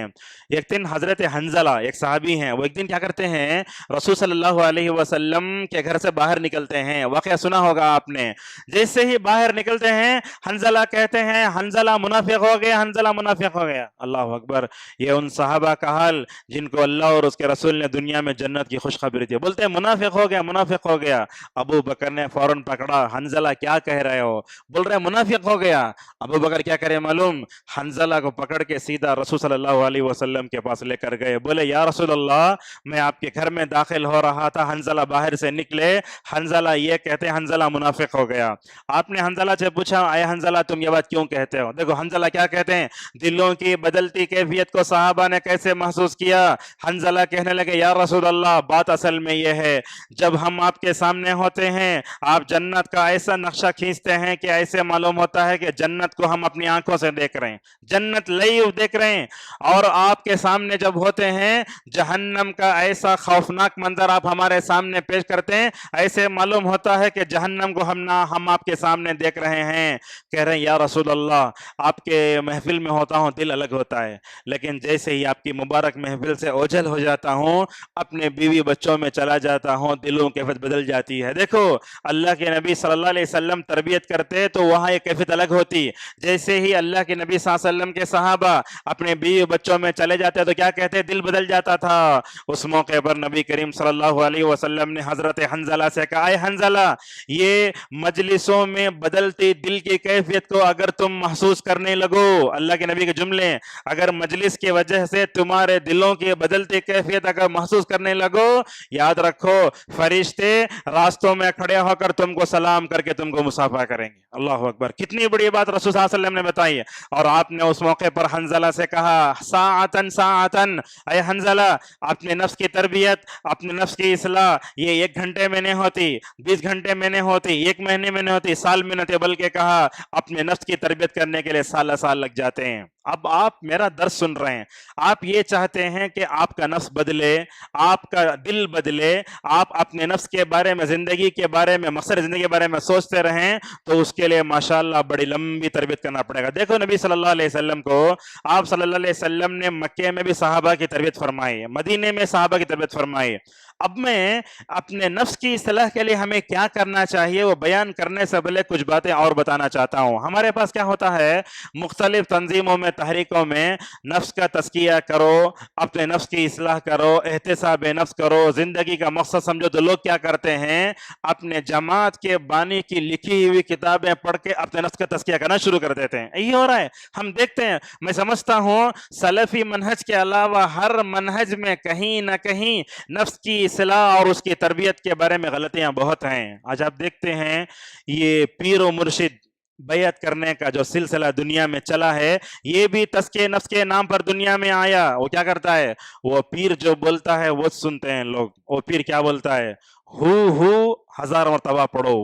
ہیں. ایک دن حضرت حنزلہ ایک صحابی ہیں, وہ ایک دن کیا کرتے ہیں, رسول صلی اللہ علیہ وسلم کے گھر سے باہر نکلتے ہیں. واقعہ سنا ہوگا آپ نے. جیسے ہی باہر نکلتے ہیں, حنزلہ کہتے ہیں حنزلہ منافق ہو گیا, حنزلہ منافق ہو گیا. اللہ اکبر. یہ ان صحابہ کا حال جن کو اللہ اور اس کے رسول نے دنیا میں جنت کی خوشخبری دی. بولتے ہیں منافق ہو گیا, منافق ہو گیا. ابو بکر نے فوراً پکڑا, حنزلہ کیا کہہ رہے ہو؟ بول رہے منافق ہو گیا. ابو بکر کیا کرے معلوم, حنزلہ کو پکڑ کے سیدھا رسول صلی اللہ علیہ وسلم کے پاس لے کر گئے. بولے یا رسول اللہ, میں آپ کے گھر میں داخل ہو رہا تھا, حنزلہ باہر سے نکلے, حنزلہ یہ کہتے ہیں حنزلہ منافق ہو گیا. آپ نے حنزلہ سے پوچھا اے حنزلہ تم یہ بات کیوں کہتے ہو؟ دیکھو حنزلہ کیا کہتے ہیں, دلوں کی بدلتی کیفیت کو صحابہ نے کیسے محسوس کیا. حنزلہ کہنے لگے یا رسول اللہ, بات اصل میں یہ ہے, جب ہم آپ کے سامنے ہوتے ہیں آپ جنت کا ایسا نقشہ کھینچتے ہیں کہ ایسے معلوم ہوتا ہے کہ جنت کو ہم اپنی آنکھوں سے دیکھ رہے ہیں, جنت لائیو دیکھ رہے ہیں. اور آپ کے سامنے جب ہوتے ہیں جہنم کا ایسا خوفناک منظر آپ ہمارے سامنے پیش کرتے ہیں, ایسے معلوم ہوتا ہے کہ جہنم کو ہم آپ کے سامنے دیکھ رہے ہیں. کہہ رہے ہیں یا رسول اللہ, آپ کے محفل میں ہوتا ہوں دل الگ ہوتا ہے, لیکن جیسے ہی آپ کی مبارک محفل سے اوجھل ہو جاتا ہوں, اپنے بیوی بچوں میں چلا جاتا ہوں, دلوں کی کیفیت بدل جاتی ہے. دیکھو اللہ کے نبی صلی اللہ علیہ وسلم تربیت کرتے تو وہاں یہ کیفیت الگ ہوتی. جیسے ہی اللہ کے نبی صلی اللہ علیہ وسلم کے صحابہ اپنے بیوی بچوں میں چلے جاتے تو کیا کہتے, دل بدل جاتا تھا. اس موقع پر نبی کریم صلی اللہ علیہ وسلم نے حضرت حنزلہ سے کہا اے حنزلہ, یہ مجلسوں میں بدلتی دل کی کیفیت کو اگر تم محسوس کرنے لگو, اللہ کے نبی کے جملے, اگر مجلس کی وجہ سے تمہارے دلوں کی بدلتی کیفیت اگر محسوس کرنے لگو, یاد رکھو فرشتے راستوں میں کھڑے ہو کر تم کو سلام کر کے تم کو مصافحہ کریں گے. اللہ اکبر, کتنی بڑی بات رسول صلی اللہ علیہ وسلم نے بتائی ہے. اور آپ نے اس موقع پر حنزلہ سے کہا ساعتن ساعتن, اے حنزلہ اپنے نفس کی تربیت, اپنے نفس کی اصلاح یہ 1 گھنٹے میں نہیں ہوتی, 20 گھنٹے میں نہیں ہوتی, 1 مہینے میں نہیں ہوتی, سال میں نہیں ہوتی, بلکہ کہا اپنے نفس کی تربیت کرنے کے لیے سال لگ جاتے ہیں. اب آپ میرا درس سن رہے ہیں, آپ یہ چاہتے ہیں کہ آپ کا نفس بدلے, آپ کا دل بدلے, آپ اپنے نفس کے بارے میں, زندگی کے بارے میں, مقصد زندگی کے بارے میں سوچتے رہیں, تو اس کے لیے ماشاءاللہ بڑی لمبی تربیت کرنا پڑے گا. دیکھو نبی صلی اللہ علیہ وسلم کو, آپ صلی اللہ علیہ وسلم نے مکے میں بھی صحابہ کی تربیت فرمائی, مدینے میں صحابہ کی تربیت فرمائی. اب میں اپنے نفس کی اصلاح کے لیے ہمیں کیا کرنا چاہیے وہ بیان کرنے سے پہلے کچھ باتیں اور بتانا چاہتا ہوں. ہمارے پاس کیا ہوتا ہے, مختلف تنظیموں میں, تحریکوں میں نفس کا تزکیہ کرو, اپنے نفس کی اصلاح کرو, احتساب نفس کرو, زندگی کا مقصد سمجھو. تو لوگ کیا کرتے ہیں, اپنے جماعت کے بانی کی لکھی ہوئی کتابیں پڑھ کے اپنے نفس کا تزکیہ کرنا شروع کر دیتے ہیں. یہی ہو رہا ہے, ہم دیکھتے ہیں. میں سمجھتا ہوں سلفی منہج کے علاوہ ہر منہج میں کہیں نہ کہیں نفس کی اصلاح اور اس کی تربیت کے بارے میں غلطیاں بہت ہیں. آج آپ دیکھتے ہیں یہ پیر و مرشد بیعت کرنے کا جو سلسلہ دنیا میں چلا ہے, یہ بھی تزکیہ نفس کے نام پر دنیا میں آیا. وہ کیا کرتا ہے, وہ پیر جو بولتا ہے وہ سنتے ہیں لوگ. وہ پیر کیا بولتا ہے, ہو 1000 مرتبہ پڑھو.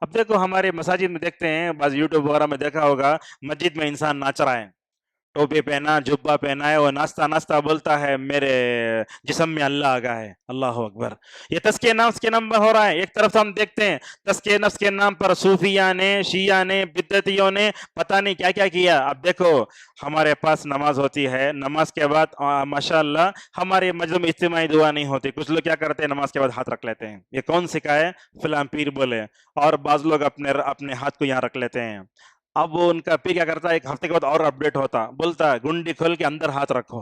اب دیکھو ہمارے مساجد میں دیکھتے ہیں, بعض یوٹیوب وغیرہ میں دیکھا ہوگا, مسجد میں انسان ناچ رہا ہے, ٹوپی پہنا, جبہ پہنا ہے, وہ ناچتا بولتا ہے میرے جسم میں اللہ آگا ہے. اللہ اکبر. یہ تزکیہ نفس کے نام پر ہو رہا ہے. ایک طرف ہم دیکھتے ہیں تزکیہ نفس کے نام پر صوفیہ نے, شیعہ نے, بدعتیوں نے پتہ نہیں کیا کیا کیا. اب دیکھو ہمارے پاس نماز ہوتی ہے, نماز کے بعد ماشاءاللہ ہمارے مجلس میں اجتماعی دعا نہیں ہوتی. کچھ لوگ کیا کرتے ہیں, نماز کے بعد ہاتھ رکھ لیتے ہیں. یہ کون سکھائے, فلاں پیر بولے. اور بعض لوگ اپنے ہاتھ کو یہاں رکھ لیتے ہیں. اب وہ ان کا پیر کیا کرتا ہے, 1 ہفتے کے بعد اور اپڈیٹ ہوتا, بولتا ہے گنڈی کھول کے اندر ہاتھ رکھو.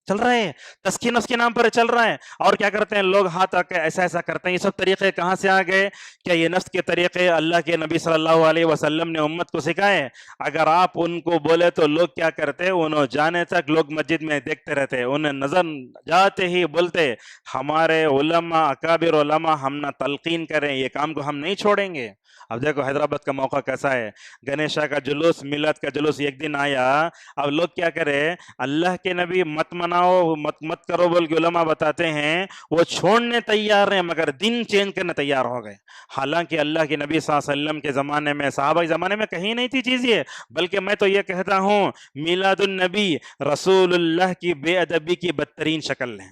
چل رہا ہے تزکیہ نفس کے نام پر چل رہا ہے. اور کیا کرتے ہیں لوگ, ہاتھ رکھ کے ایسا کرتے ہیں. یہ سب طریقے کہاں سے آ گئے؟ کیا یہ نفس کے طریقے اللہ کے نبی صلی اللہ علیہ وسلم نے امت کو سکھائے؟ اگر آپ ان کو بولے تو لوگ کیا کرتے, انہوں جانے تک لوگ مسجد میں دیکھتے رہتے, انہیں نظر جاتے ہی بولتے ہمارے علماء, اکابر علماء ہم نہ تلقین کریں, یہ کام کو ہم نہیں چھوڑیں گے. اب دیکھو حیدرآباد کا موقع کیسا ہے, گنیشا کا جلوس, میلاد کا جلوس ایک دن آیا. اب لوگ کیا کرے, اللہ کے نبی مت مناؤ, مت کرو بول کے علماء بتاتے ہیں, وہ چھوڑنے تیار ہیں مگر دن چینج کرنے تیار ہو گئے. حالانکہ اللہ کے نبی صلی اللہ علیہ وسلم کے زمانے میں, صحابہ کے زمانے میں کہیں نہیں تھی چیز یہ. بلکہ میں تو یہ کہتا ہوں میلاد النبی رسول اللہ کی بے ادبی کی بدترین شکل ہے.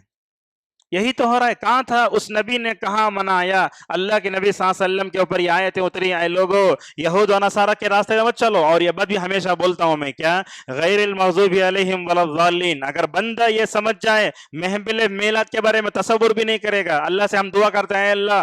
یہی تو ہو رہا ہے. کہاں تھا اس نبی نے, کہاں منایا. اللہ کے نبی صلی اللہ علیہ وسلم کے اوپر یہ آیتیں اتری, اے لوگو یہود و نصارہ کے راستے میں مت چلو. اور یہ بات بھی ہمیشہ بولتا ہوں میں, کیا, غیر المغضوب علیہم ولا الضالین. اگر بندہ یہ سمجھ جائے, محفل میلاد کے بارے میں تصور بھی نہیں کرے گا. اللہ سے ہم دعا کرتے ہیں, اے اللہ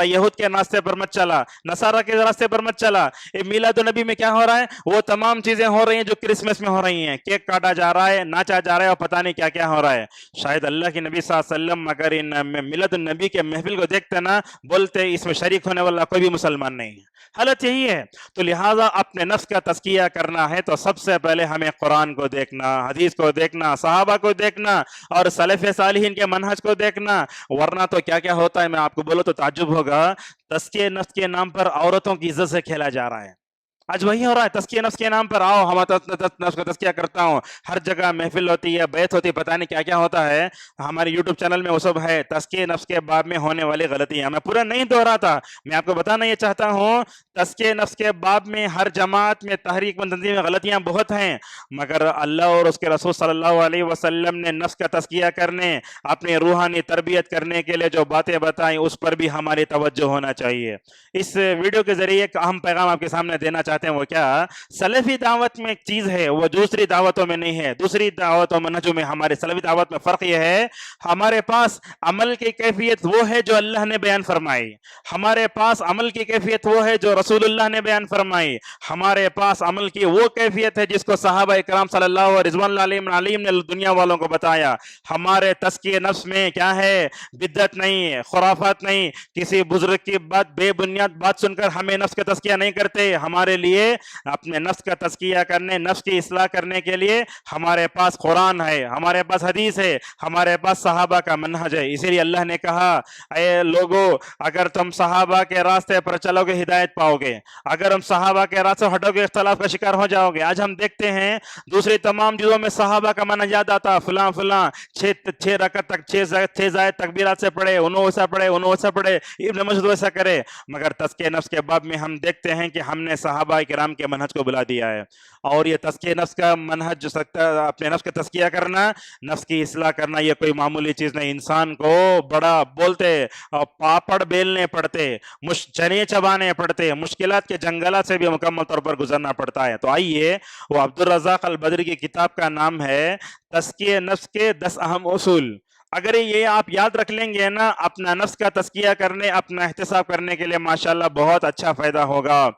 یہود کے راستے پر مت چلا, نصارہ کے راستے پر مت چلا. میلاد النبی میں کیا ہو رہا ہے, وہ تمام چیزیں ہو رہی ہیں جو کرسمس میں ہو رہی ہیں. کیک کاٹا جا رہا ہے, ناچا جا رہا ہے, اور پتہ نہیں کیا کیا ہو رہا ہے. شاید اللہ کے نبی صلی اللہ علیہ وسلم اگر ان میلاد النبی کے محفل کو دیکھتے نا, بولتے اس میں شریک ہونے والا کوئی بھی مسلمان نہیں ہے. حالت یہی ہے. تو لہٰذا اپنے نفس کا تزکیہ کرنا ہے تو سب سے پہلے ہمیں قرآن کو دیکھنا, حدیث کو دیکھنا, صحابہ کو دیکھنا, اور سلف صالحین کے منہج کو دیکھنا. ورنہ تو کیا کیا ہوتا ہے, میں آپ کو بولوں تو تعجب ہوگا. تزکیہ نفس کے نام پر عورتوں کی عزت سے کھیلا جا رہا ہے. آج وہی ہو رہا ہے. تزکیہ نفس کے نام پر آؤ, ہم نفس کا تزکیہ کرتا ہوں. ہر جگہ محفل ہوتی ہے, بیعت ہوتی ہے, پتہ نہیں کیا کیا ہوتا ہے. ہمارے یوٹیوب چینل میں وہ سب ہے, تزکیہ نفس کے باب میں ہونے والی غلطیاں. میں پورا نہیں دہراتا, میں آپ کو بتانا یہ چاہتا ہوں, تزکیہ نفس کے باب میں ہر جماعت میں, تحریک میں, تنظیم میں غلطیاں بہت ہیں. مگر اللہ اور اس کے رسول صلی اللہ علیہ وسلم نے نفس کا تزکیہ کرنے, اپنی روحانی تربیت کرنے کے لیے جو باتیں بتائیں, اس پر بھی ہماری توجہ ہونا چاہیے. اس ویڈیو کے ذریعے ایک اہم پیغام آپ کے سامنے دینا چاہتے ہیں. وہ کیا, سلفی دعوت میں ایک چیز ہے, وہ دوسری دعوتوں میں نہیں ہے. دوسری دعوتوں منہجوں میں ہمارے سلفی دعوت میں فرق یہ ہے, ہمارے پاس عمل کی کیفیت وہ ہے جو اللہ نے بیان فرمائی. ہمارے پاس عمل کی کیفیت وہ ہے جو رسول اللہ نے بیان فرمائی. ہمارے پاس عمل کی وہ کیفیت ہے جس کو صحابہ کرام صلی اللہ علیہ رضوان اللہ علیہم نے دنیا والوں کو بتایا. ہمارے تزکیہ نفس میں کیا ہے, بدعت نہیں ہے, خرافات نہیں. کسی بزرگ کی بات, بے بنیاد بات سن کر ہمیں نفس کا تزکیہ نہیں کرتے. ہمارے لیے اپنے نفس کا تزکیہ کرنے, نفس کی اصلاح کرنے کے لیے ہمارے پاس قرآن ہے, ہمارے پاس حدیث ہے, ہمارے پاس صحابہ کا منہج ہے. اسی لیے اللہ نے کہا, اے لوگو اگر تم صحابہ کے راستے پر چلو گے ہدایت پاؤ گے, اگر ہم صحابہ کے راستے ہٹو گے اختلاف کا شکار ہو جاؤ گے. آج ہم دیکھتے ہیں دوسری تمام چیزوں میں صحابہ کا منہج یاد آتا, فلاں فلاں 6 رکعت تک 6 زائد تکبیرات سے پڑھے, انہوں ایسا پڑھے, انہوں ایسا پڑھے, ابن مسعود ایسا کرے. مگر تزکیہ نفس کے باب میں ہم دیکھتے ہیں کہ ہم نے صحابہ کرام کے منہج کو بلا دیا ہے. اور یہ تزکیہ نفس کا منہج جو سکتا ہے, اپنے نفس کا تزکیہ کرنا, نفس کی اصلاح کرنا, یہ کوئی معمولی چیز نہیں. انسان کو بڑا بولتے, پاپڑ بیلنے پڑتے, چنے چبانے پڑتے, مشکلات کے جنگلات سے بھی مکمل طور پر گزرنا پڑتا ہے. تو آئیے, وہ عبدالرزاق البدری کی کتاب کا نام ہے تزکیہ نفس کے 10 اہم اصول. اگر یہ آپ یاد رکھ لیں گے نا, اپنا نفس کا تزکیہ کرنے, اپنا احتساب کرنے کے لیے ماشاءاللہ بہت اچھا فائدہ ہوگا.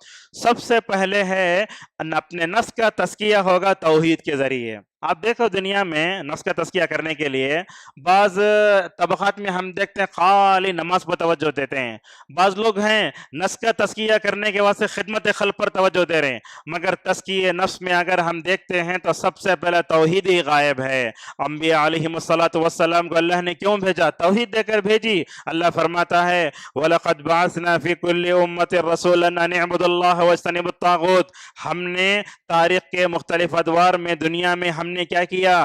سب سے پہلے ہے اپنے نفس کا تزکیہ ہوگا توحید کے ذریعے. آپ دیکھو دنیا میں نفس کا تزکیہ کرنے کے لیے بعض طبقات میں ہم دیکھتے ہیں خالی نماز پر توجہ دیتے ہیں. بعض لوگ ہیں نفس کا تزکیہ کرنے کے واسطے خدمت خلق پر توجہ دے رہے ہیں. مگر تزکیہ نفس میں اگر ہم دیکھتے ہیں تو سب سے پہلے توحید ہی غائب ہے. انبیاء علیہم الصلاۃ کو اللہ نے کیوں بھیجا؟ توحید دے کر بھیجی. اللہ فرماتا ہے وَلَقَدْ بَعَثْنَا فِي كُلِّ أُمَّةٍ رَسُولًا أَنِ اعْبُدُوا اللَّهَ وَاجْتَنِبُوا الطَّاغُوتَ. ہم نے تاریخ کے مختلف ادوار میں دنیا میں ہم نے کیا کیا؟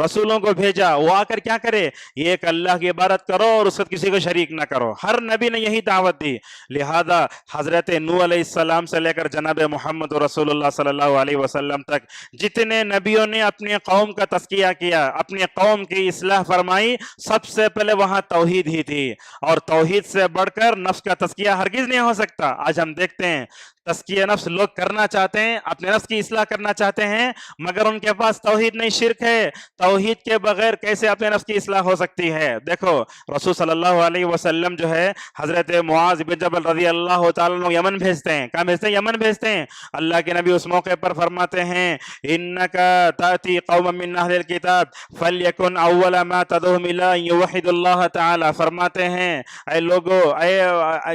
رسولوں کو بھیجا. وہ آ کر کیا کرے؟ یہ ایک اللہ کی عبادت کرو اور اس وقت کسی کو شریک نہ کرو. ہر نبی نے یہی دعوت دی. لہذا حضرت نوح علیہ السلام سے لے کر جناب محمد رسول اللہ صلی اللہ علیہ وسلم تک جتنے نبیوں نے اپنی قوم کا تزکیہ کیا, اپنی قوم کی اصلاح فرمائی, سب سے پہلے وہاں توحید ہی تھی. اور توحید سے بڑھ کر نفس کا تزکیہ ہرگز نہیں ہو سکتا. آج ہم دیکھتے ہیں تزکیہ نفس لوگ کرنا چاہتے ہیں, اپنے نفس کی اصلاح کرنا چاہتے ہیں, مگر ان کے پاس توحید نہیں, شرک ہے. توحید کے بغیر کیسے اپنے نفس کی اصلاح ہو سکتی ہے؟ دیکھو رسول صلی اللہ علیہ وسلم جو ہے حضرت معاذ بن جبل رضی اللہ تعالیٰ عنہ یمن بھیجتے ہیں. کہاں بھیجتے ہیں؟ یمن بھیجتے ہیں. اللہ کے نبی اس موقع پر فرماتے ہیں انک تاتی قوما من اہل الکتاب فلیکن اول ما تدعوہم الی ان یوحدوا اللہ تعالی. فرماتے ہیں اے لوگو,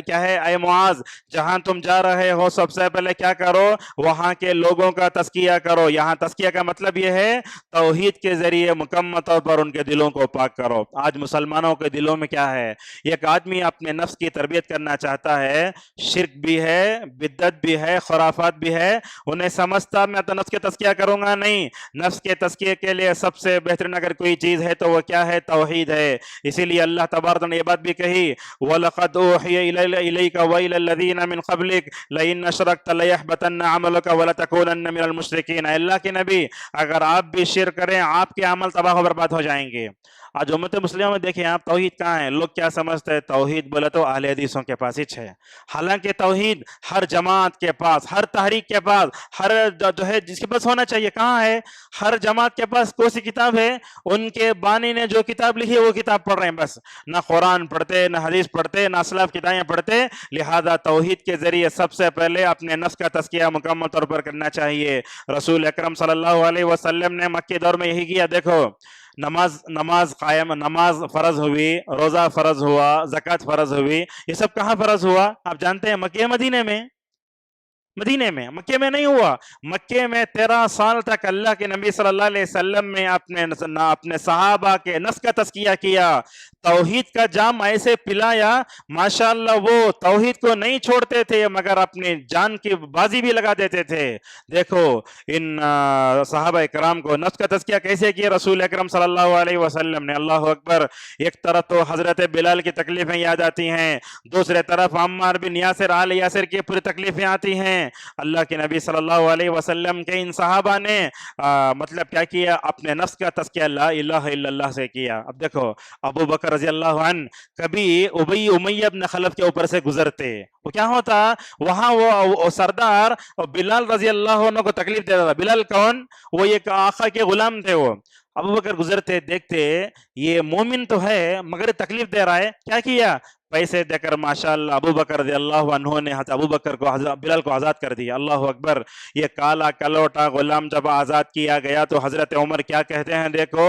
کیا ہے, اے معاذ, جہاں تم جا رہے ہو سب سے پہلے کیا کرو؟ وہاں کے لوگوں کا تزکیہ کرو. یہاں تزکیہ کا مطلب یہ ہے توحید کے ذریعے مکمل طور پر ان کے دلوں کو پاک کرو. آج مسلمانوں کے دلوں میں کیا ہے؟ ایک آدمی اپنے نفس کی تربیت کرنا چاہتا ہے, شرک بھی ہے, بدعت بھی ہے, خرافات بھی ہے, انہیں سمجھتا میں تو نفس کے تزکیہ کروں گا. نہیں, نفس کے تزکیے کے لیے سب سے بہترین اگر کوئی چیز ہے تو وہ کیا ہے؟ توحید ہے. اسی لیے اللہ تبارک نے یہ بات بھی کہی وَلَقَدْ أُوحِيَ إِلَيْكَ وَإِلَى الَّذِينَ مِنْ قَبْلِكَ لَئِنْ أَشْرَكْتَ لَيَحْبَطَنَّ عَمَلُكَ وَلَتَكُونَنَّ مِنَ الْمُشْرِكِينَ. اللہ کے نبی, اگر آپ بھی شرک کریں آپ کے عمل تباہ و برباد ہو جائیں گے. آج امت مسلمہ میں دیکھیں آپ توحید کہاں ہے؟ لوگ کیا سمجھتے ہیں توحید بولے تو اہل حدیثوں کے پاس ہی ہے، حالانکہ توحید ہر جماعت کے پاس، ہر تحریک کے پاس، ہر جو ہے جس کے پاس ہونا چاہیے کہاں ہے؟ ہر جماعت کے پاس کون سی کتاب ہے؟ ان کے بانی نے جو کتاب لکھی ہے وہ کتاب پڑھ رہے ہیں بس، نہ قرآن پڑھتے، نہ حدیث پڑھتے، نہ اسلاف کتابیں پڑھتے۔ لہذا توحید کے ذریعے سب سے پہلے اپنے نفس کا تزکیہ مکمل طور پر کرنا چاہیے۔ رسول اکرم صلی اللہ علیہ وسلم نے مکی دور میں یہی کیا۔ دیکھو نماز فرض ہوئی، روزہ فرض ہوا، زکوٰۃ فرض ہوئی، یہ سب کہاں فرض ہوا؟ آپ جانتے ہیں مکہ مدینے میں، مدینے میں، مکے میں نہیں ہوا۔ مکے میں 13 سال تک اللہ کے نبی صلی اللہ علیہ وسلم نے اپنے صحابہ کے نفس کا تزکیہ کیا، توحید کا جام ایسے پلایا، ماشاءاللہ وہ توحید کو نہیں چھوڑتے تھے مگر اپنے جان کی بازی بھی لگا دیتے تھے۔ دیکھو ان صحابہ کرام کو نفس کا تزکیہ کیسے کیا رسول اکرم صلی اللہ علیہ وسلم نے؟ اللہ اکبر۔ ایک طرف تو حضرت بلال کی تکلیفیں یاد آتی ہیں، دوسرے طرف عمار بن یاسر آل یاسر کی پوری تکلیفیں آتی ہیں۔ اللہ کے نبی صلی اللہ علیہ وسلم کے ان صحابہ نے مطلب کیا کیا؟ اپنے نفس کا تزکیہ لا الہ الا اللہ سے کیا۔ اب دیکھو ابو بکر رضی اللہ عنہ کبھی ابی امیہ بن خلف کے اوپر سے گزرتے، وہ کیا ہوتا؟ وہاں وہ سردار بلال رضی اللہ عنہ کو تکلیف دیتا تھا۔ بلال کون؟ وہ ایک آقا کے غلام تھے۔ وہ ابو بکر گزرتے، دیکھتے یہ مومن تو ہے مگر تکلیف دے رہا ہے، کیا کیا؟ پیسے دے کر ماشاءاللہ ابو بکر رضی اللہ عنہ نے ابو بکر کو بلال کو آزاد کر دیا۔ اللہ اکبر۔ یہ کالا کلوٹا غلام جب آزاد کیا گیا تو حضرت عمر کیا کہتے ہیں؟ دیکھو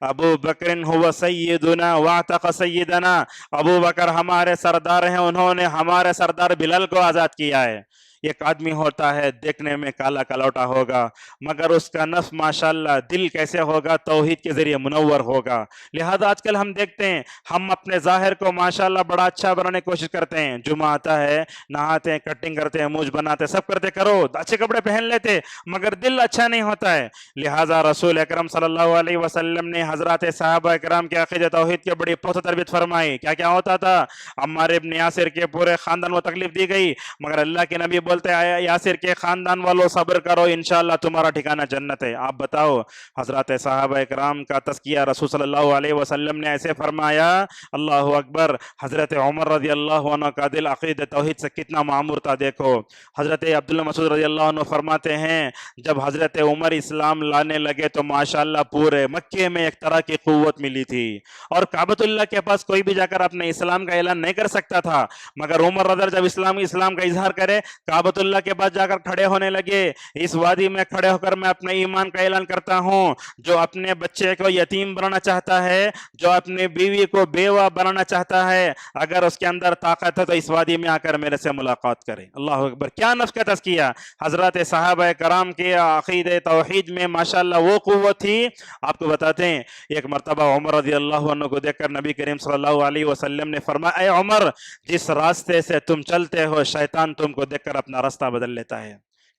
ابو بکر هو سیدنا واعتق سیدنا، ابو بکر ہمارے سردار ہیں، انہوں نے ہمارے سردار بلال کو آزاد کیا ہے۔ ایک آدمی ہوتا ہے دیکھنے میں کالا کلوٹا ہوگا مگر اس کا نفس ماشاءاللہ دل کیسے ہوگا؟ توحید کے ذریعے منور ہوگا۔ لہذا آج کل ہم دیکھتے ہیں ہم اپنے ظاہر کو ماشاءاللہ بڑا اچھا بنانے کی کوشش کرتے ہیں، جمعہ آتا ہے نہاتے ہیں، کٹنگ کرتے ہیں، مونچھ بناتے ہیں، سب کرتے، کرو اچھے کپڑے پہن لیتے مگر دل اچھا نہیں ہوتا ہے۔ لہذا رسول اکرم صلی اللہ علیہ وسلم نے حضرات صحابہ کرام کے عقیدہ توحید کے بڑی پختہ تربیت فرمائی۔ کیا کیا ہوتا تھا؟ عمار ابن یاسر کے پورے خاندان کو تکلیف دی گئی مگر اللہ کے نبی بولتے ہیں یاسر کے خاندان والوں صبر کرو، انشاءاللہ تمہارا ٹھکانہ جنت ہے۔ آپ بتاؤ حضرات صحابہ کرام کا تزکیہ رسول صلی اللہ علیہ وسلم نے ایسے فرمایا، اللہ اکبر۔ حضرت عمر رضی اللہ عنہ کا دل عقیدہ توحید سے کتنا معمور تھا۔ دیکھو حضرت عبداللہ مسعود رضی اللہ عنہ فرماتے ہیں جب حضرت عمر اسلام لانے لگے تو ماشاءاللہ پورے مکے میں ایک طرح کی قوت ملی تھی اور کعبۃ اللہ کے پاس کوئی بھی جا کر اپنے اسلام کا اعلان نہیں کر سکتا تھا مگر عمر رضی اللہ جب اسلام کا اظہار کرے کعبۃ اللہ کے پاس جا کر کھڑے ہونے لگے، اس وادی میں کھڑے ہو کر میں اپنے ایمان کا اعلان کرتا ہوں، جو اپنے بچے کو یتیم بنانا چاہتا ہے، جو اپنی بیوی کو بیوہ بنانا چاہتا ہے، اگر اس کے اندر طاقت ہے تو اس وادی میں آ کر میرے سے ملاقات کرے۔ اللہ اکبر۔ کیا نفس کا تزکیہ! حضرات صحابہ کرام کے عقیدہ توحید میں ماشاءاللہ وہ قوت تھی۔ آپ کو بتاتے ہیں ایک مرتبہ عمر رضی اللہ عنہ کو دیکھ کر نبی کریم صلی اللہ علیہ وسلم نے فرمایا، اے عمر جس راستے سے تم چلتے ہو شیطان تم کو دیکھ کر اپنا راستہ بدل لیتا ہے۔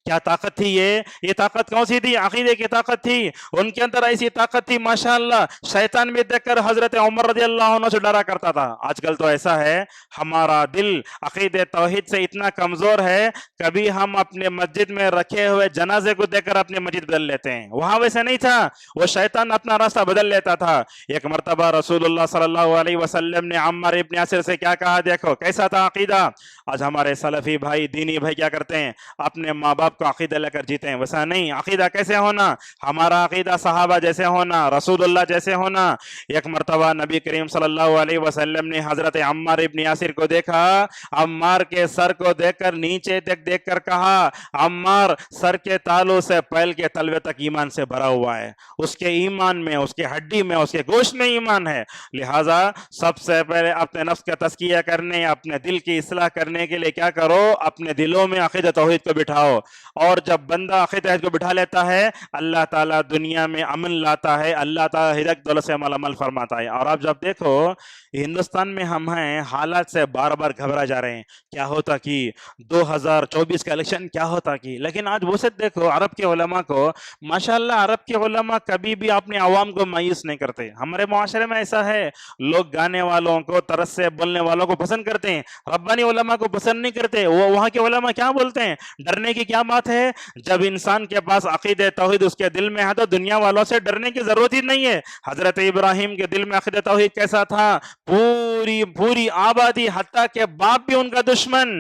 کیا طاقت تھی یہ طاقت کون سی تھی؟ عقیدے کی طاقت تھی، ان کے اندر ایسی طاقت تھی ماشاءاللہ شیطان بھی دیکھ کر حضرت عمر رضی اللہ عنہ سے ڈرا کرتا تھا۔ آج کل تو ایسا ہے ہمارا دل عقیدے توحید سے اتنا کمزور ہے، کبھی ہم اپنے مسجد میں رکھے ہوئے جنازے کو دیکھ کر اپنی مسجد بدل لیتے ہیں، وہاں ویسے نہیں تھا، وہ شیطان اپنا راستہ بدل لیتا تھا۔ ایک مرتبہ رسول اللہ صلی اللہ علیہ وسلم نے عمار ابن یاسر سے کیا کہا؟ دیکھو کیسا تھا عقیدہ۔ آج ہمارے سلفی بھائی دینی بھائی کیا کرتے ہیں؟ اپنے ماں باپ کو عقیدہ لے کر جیتے ہیں، ویسا نہیں۔ عقیدہ کیسے ہونا؟ ہمارا عقیدہ صحابہ جیسے ہونا، رسول اللہ جیسے ہونا۔ ایک مرتبہ نبی کریم صلی اللہ علیہ وسلم نے حضرت عمار ابن یاسر کو دیکھا، عمار کے سر کو دیکھ کر نیچے دیکھ کر کہا، عمار سر کے تالوں سے پیر کے تلوے تک ایمان سے بھرا ہوا ہے، اس کے ایمان میں، اس کے ہڈی میں، اس کے گوشت میں ایمان ہے۔ لہٰذا سب سے پہلے اپنے نفس کا تزکیہ کرنے، اپنے دل کی اصلاح کرنے کے لیے کیا کرو؟ اپنے دلوں میں عقیدہ توحید کو بٹھاؤ، اور جب بندہ عقیدہ توحید کو بٹھا لیتا ہے اللہ تعالیٰ دنیا میں امن لاتا ہے، اللہ تعالیٰ ہدایت دولت سے عمل فرماتا ہے۔ اور آپ جب دیکھو ہندوستان میں ہم ہیں حالات سے بار بار گھبرا جا رہے ہیں، کیا ہوتا کہ 2024 کا الیکشن کیا ہوتا کہ، لیکن آج وہ سے دیکھو عرب کے علماء کو، ماشاءاللہ عرب کے علماء کبھی بھی اپنے عوام کو مایوس نہیں کرتے۔ ہمارے معاشرے میں ایسا ہے لوگ گانے والوں کو، طرز سے بولنے والوں کو پسند کرتے ہیں، ربانی علماء کو پسند نہیں کرتے۔ وہ وہاں کے علماء کیا بولتے ہیں؟ ڈرنے کی کیا بات ہے، جب انسان کے پاس عقیدہ توحید اس کے دل میں ہے تو دنیا والوں سے ڈرنے کی ضرورت ہی نہیں ہے۔ حضرت ابراہیم کے دل میں عقیدہ توحید کیسا تھا؟ پوری آبادی حتیٰ کہ باپ بھی ان کا دشمن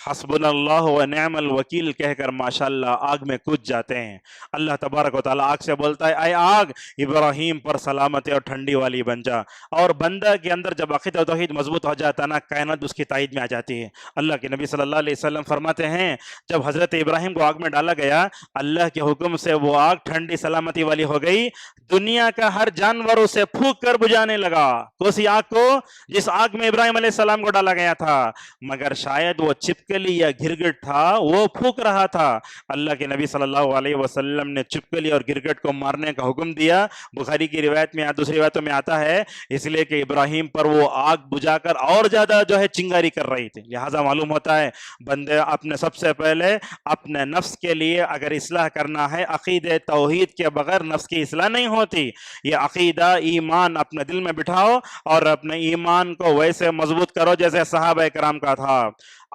حسبنا اللہ و نعم الوکیل کہہ کر ماشاءاللہ آگ میں کود جاتے ہیں۔ اللہ تبارک و تعالیٰ آگ سے بولتا ہے اے آگ ابراہیم پر سلامتی اور ٹھنڈی والی بن جا، اور بندہ کے اندر جب عقیدہ توحید مضبوط ہو جاتا نا، کائنات اس کی تائید میں آ جاتی ہے۔ اللہ کے نبی صلی اللہ علیہ وسلم فرماتے ہیں جب حضرت ابراہیم کو آگ میں ڈالا گیا، اللہ کے حکم سے وہ آگ ٹھنڈی سلامتی والی ہو گئی، دنیا کا ہر جانور اسے پھونک کر بجھانے لگا، اسی آگ کو جس آگ میں ابراہیم علیہ السلام کو ڈالا گیا تھا، مگر شاید وہ چپکلی یا گرگٹ تھا وہ پھونک رہا تھا۔ اللہ کے نبی صلی اللہ علیہ وسلم نے چپکلی اور گرگٹ کو مارنے کا حکم دیا۔ بخاری کی روایت میں دوسری روایتوں میں آتا ہے اس لیے کہ ابراہیم پر وہ آگ بجھا کر اور زیادہ جو ہے چنگاری کر رہی تھی، لہٰذا معلوم ہوتا ہے بندے اپنے سب سے پہلے اپنے نفس کے لیے اگر اصلاح کرنا ہے، عقیدہ توحید کے بغیر نفس کی اصلاح نہیں ہوتی۔ یہ عقیدہ ایمان اپنے دل میں بٹھاؤ اور اپنے ایمان کو ویسے مضبوط کرو جیسے صحابہ کرام کا تھا۔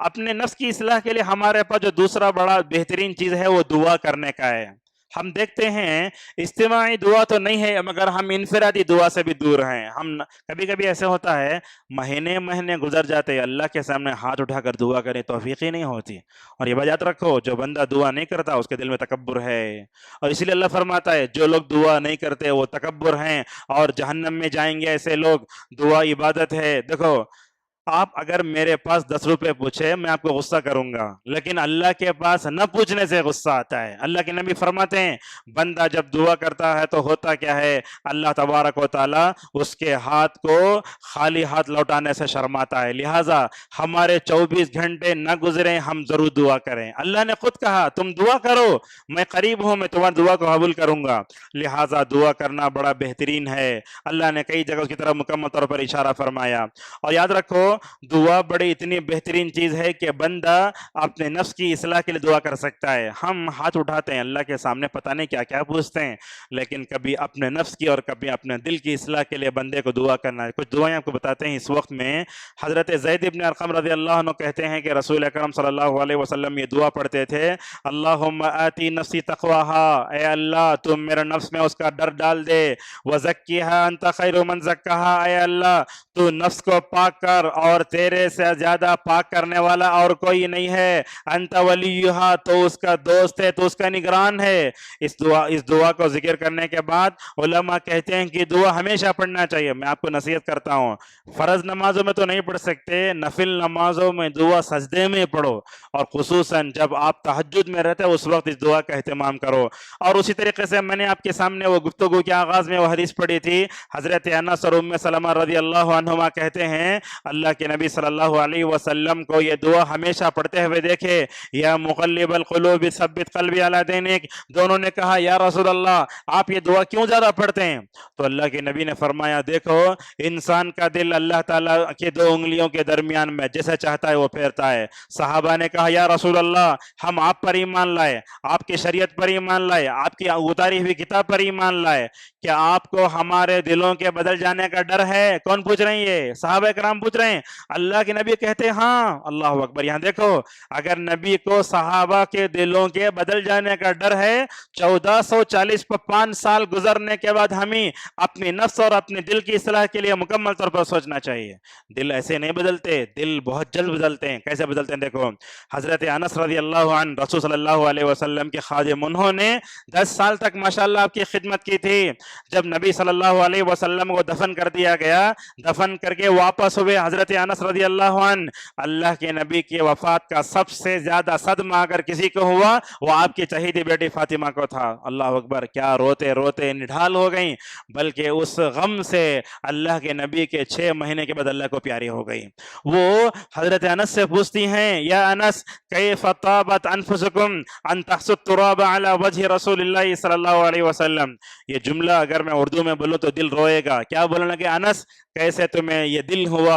اپنے نفس کی اصلاح کے لیے ہمارے پاس جو دوسرا بڑا بہترین چیز ہے وہ دعا کرنے کا ہے۔ ہم دیکھتے ہیں اجتماعی دعا تو نہیں ہے مگر ہم انفرادی دعا سے بھی دور ہیں۔ ہم کبھی کبھی ایسے ہوتا ہے مہینے گزر جاتے اللہ کے سامنے ہاتھ اٹھا کر دعا کرے توفیق ہی نہیں ہوتی۔ اور یہ بات یاد رکھو جو بندہ دعا نہیں کرتا اس کے دل میں تکبر ہے، اور اسی لیے اللہ فرماتا ہے جو لوگ دعا نہیں کرتے وہ تکبر ہیں اور جہنم میں جائیں گے ایسے لوگ۔ دعا عبادت ہے۔ دیکھو آپ اگر میرے پاس 10 روپے پوچھے میں آپ کو غصہ کروں گا، لیکن اللہ کے پاس نہ پوچھنے سے غصہ آتا ہے۔ اللہ کے نبی فرماتے ہیں بندہ جب دعا کرتا ہے تو ہوتا کیا ہے، اللہ تبارک و تعالیٰ اس کے ہاتھ کو خالی ہاتھ لوٹانے سے شرماتا ہے۔ لہٰذا ہمارے 24 گھنٹے نہ گزریں ہم ضرور دعا کریں۔ اللہ نے خود کہا تم دعا کرو میں قریب ہوں، میں تمہاری دعا کو قبول کروں گا۔ لہٰذا دعا کرنا بڑا بہترین ہے۔ اللہ نے کئی جگہ اس کی طرف مکمل طور پر اشارہ فرمایا۔ اور یاد رکھو دعا بڑی اتنی بہترین چیز ہے کہ بندہ اپنے نفس کی اصلاح کے لیے دعا کر سکتا ہے۔ ہم ہاتھ اٹھاتے ہیں اللہ کے سامنے پتہ نہیں کیا کیا پوچھتے ہیں، لیکن کبھی اپنے نفس کی اور کبھی اپنے دل کی اصلاح کے لیے بندے کو دعا کرنا ہے۔ کچھ دعائیں آپ کو بتاتے ہیں۔ اس وقت میں حضرت زید بن ارقم رضی اللہ عنہ کہتے ہیں کہ رسول اکرم صلی اللہ علیہ وسلم یہ دعا پڑھتے تھے اللہم آتی نفسی تقواہا، اے اللہ تم میرے نفس میں اس کا ڈر ڈال دے، وزکیہا انت خیر من زکاہا، اے اللہ تو نفس کو پاک کر اور تیرے سے زیادہ پاک کرنے والا اور کوئی نہیں ہے، انت ولیہا تو اس کا دوست ہے، تو اس کا نگران ہے۔ اس دعا کو ذکر کرنے کے بعد علماء کہتے ہیں کہ دعا ہمیشہ پڑھنا چاہیے۔ میں آپ کو نصیحت کرتا ہوں فرض نمازوں میں تو نہیں پڑھ سکتے، نفل نمازوں میں دعا سجدے میں پڑھو، اور خصوصاً جب آپ تہجد میں رہتے اس وقت اس دعا کا اہتمام کرو۔ اور اسی طریقے سے میں نے آپ کے سامنے وہ گفتگو کے آغاز میں وہ حدیث پڑھی تھی، حضرت انس اور ام سلمہ رضی اللہ عنہما کہتے ہیں اللہ کے نبی صلی اللہ علیہ وسلم کو یہ دعا ہمیشہ پڑھتے ہوئے دیکھے، یا مقلب القلوب ثبت قلبی علی دینک۔ دونوں نے کہا یا رسول اللہ آپ یہ دعا کیوں زیادہ پڑھتے ہیں؟ تو اللہ کے نبی نے فرمایا دیکھو انسان کا دل اللہ تعالیٰ کے 2 انگلیوں کے درمیان میں جیسے چاہتا ہے وہ پھیرتا ہے۔ صحابہ نے کہا یا رسول اللہ ہم آپ پر ایمان لائے، آپ کی شریعت پر ایمان لائے، آپ کی اتاری ہوئی کتاب پر ایمان لائے، کیا آپ کو ہمارے دلوں کے بدل جانے کا ڈر ہے؟ کون پوچھ رہے ہیں؟ یہ صحابہ کرام پوچھ رہے ہیں۔ اللہ کے نبی کہتے ہیں ہاں۔ اللہ اکبر۔ یہاں دیکھو اگر نبی کو صحابہ کے دلوں کے بدل جانے کا ڈر ہے، 1445 سال گزرنے کے بعد ہمیں اپنی نفس اور اپنے دل کی اصلاح کے لیے مکمل طور پر سوچنا چاہیے۔ دل ایسے نہیں بدلتے، دل بہت جلد بدلتے ہیں۔ کیسے بدلتے ہیں؟ دیکھو حضرت انس رضی اللہ عنہ رسول صلی اللہ علیہ وسلم کے خادم، انہوں نے 10 سال تک ماشاءاللہ آپ کی خدمت کی تھی۔ جب نبی صلی اللہ علیہ وسلم کو دفن کر دیا گیا، دفن کر کے واپس ہوئے حضرت انس رضی اللہ عنہ، اللہ کے نبی کی وفات کا سب سے زیادہ صدمہ اگر کسی کو ہوا وہ آپ کی چہیتی بیٹی فاطمہ کو تھا۔ اللہ اکبر۔ کیا روتے روتے نڈھال ہو گئیں، بلکہ اس غم سے اللہ کے نبی کے 6 مہینے کے بعد اللہ کو پیاری ہو گئی۔ وہ حضرت انس سے پوچھتی ہیں یا انس کیف طابت انفسکم ان تحسوا التراب علی وجہ رسول اللہ صلی اللہ علیہ وسلم۔ یہ جملہ اگر میں اردو میں بولوں تو دل روئے گا۔ کیا بولنے لگے انس کیسے تمہیں یہ دل ہوا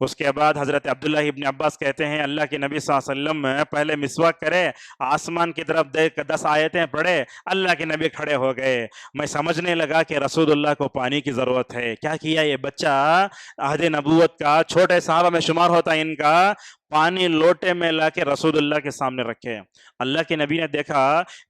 اس کے بعد حضرت عبداللہ ابن عباس کہتے ہیں اللہ کے نبی صلی اللہ علیہ وسلم پہلے مسواک کرے, آسمان کی طرف دیکھ 10 آیتیں پڑھے, اللہ کے نبی کھڑے ہو گئے. میں سمجھنے لگا کہ رسول اللہ کو پانی کی ضرورت ہے. کیا کیا یہ بچہ عہد نبوت کا, چھوٹے صحابہ میں شمار ہوتا ہے ان کا, پانی لوٹے میں لا کے رسول اللہ کے سامنے رکھے. اللہ کے نبی نے دیکھا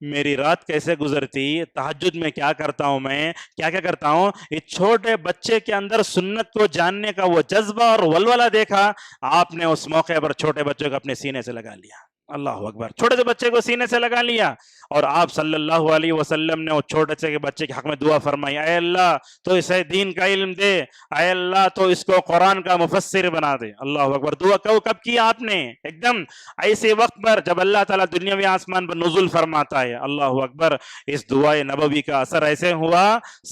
میری رات کیسے گزرتی, تہجد میں کیا کرتا ہوں, میں کیا کیا کرتا ہوں. اس چھوٹے بچے کے اندر سنت کو جاننے کا وہ جذبہ اور ولولہ دیکھا, آپ نے اس موقع پر چھوٹے بچے کو اپنے سینے سے لگا لیا. اللہ اکبر, چھوٹے سے بچے کو سینے سے لگا لیا, اور آپ صلی اللہ علیہ وسلم نے اس چھوٹے سے بچے کے حق میں دعا فرمائی, اے اللہ تو اسے دین کا علم دے, اے اللہ تو اس کو قرآن کا مفسر بنا دے. اللہ اکبر. دعا کب کیا آپ نے؟ ایک دم ایسے وقت پر جب اللہ تعالیٰ دنیاوی آسمان پر نزول فرماتا ہے. اللہ اکبر. اس دعائے نبوی کا اثر ایسے ہوا,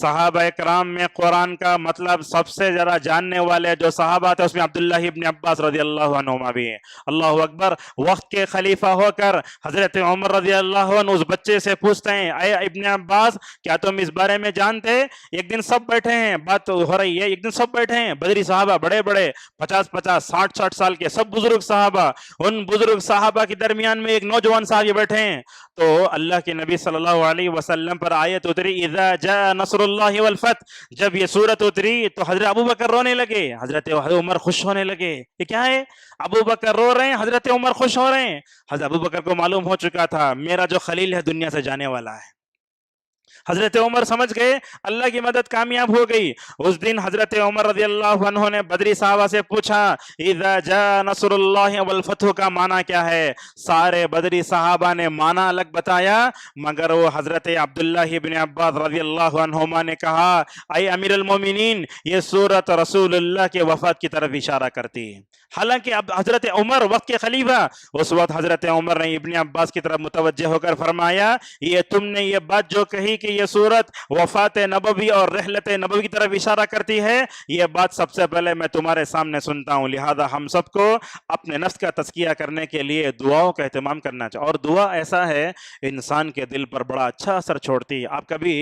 صحابہ کرام میں قرآن کا مطلب سب سے زیادہ جاننے والے جو صحابہ تھے اس میں عبداللہ ابن عباس رضی اللہ عنہما بھی ہیں. اللہ اکبر. وقت کے خلیفہ ہو کر حضرت عمر رضی اللہ عنہ اس بچے سے پوچھتے ہیں, اے ابن عباس کیا تم اس بارے میں جانتے؟ ایک دن سب بیٹھے ہیں, بات ہو رہی ہے, ایک دن سب بیٹھے ہیں, بدری صحابہ بڑے بڑے 50 60 سال کے سب بزرگ صحابہ, ان بزرگ صحابہ کے درمیان میں ایک نوجوان صحابی بیٹھے ہیں. تو اللہ کے نبی صلی اللہ علیہ وسلم پر آیت اتری اذا جاء نصر اللہ والفتح, جب یہ سورت اتری تو حضرت ابو بکر رونے لگے, حضرت عمر خوش ہونے لگے. یہ کیا ہے؟ ابو بکر رو رہے ہیں, حضرت عمر خوش ہو رہے ہیں. حضرت ابو بکر کو معلوم ہو چکا تھا میرا جو خلیل ہے دنیا سے جانے والا ہے. حضرت عمر سمجھ گئے اللہ کی مدد کامیاب ہو گئی. اس دن حضرت عمر رضی اللہ عنہ نے بدری صحابہ سے پوچھا اذا جاء نصر اللہ والفتح کا معنی کیا ہے. سارے بدری صحابہ نے معنی الگ بتایا, مگر وہ حضرت عبداللہ ابن عباس رضی اللہ عنہما نے کہا اے امیر المومنین یہ سورت رسول اللہ کے وفات کی طرف اشارہ کرتی ہے. حالانکہ اب حضرت عمر وقت کے خلیفہ, اس وقت حضرت عمر نے ابن عباس کی طرف متوجہ ہو کر فرمایا یہ تم نے یہ بات جو کہی کہ یہ سورت وفات نبوی اور رحلت نبوی کی طرف اشارہ کرتی ہے, یہ بات سب سے پہلے میں تمہارے سامنے سنتا ہوں. لہذا ہم سب کو اپنے نفس کا تزکیہ کرنے کے لیے دعاؤں کا اہتمام کرنا چاہیے. اور دعا ایسا ہے انسان کے دل پر بڑا اچھا اثر چھوڑتی ہے. آپ کبھی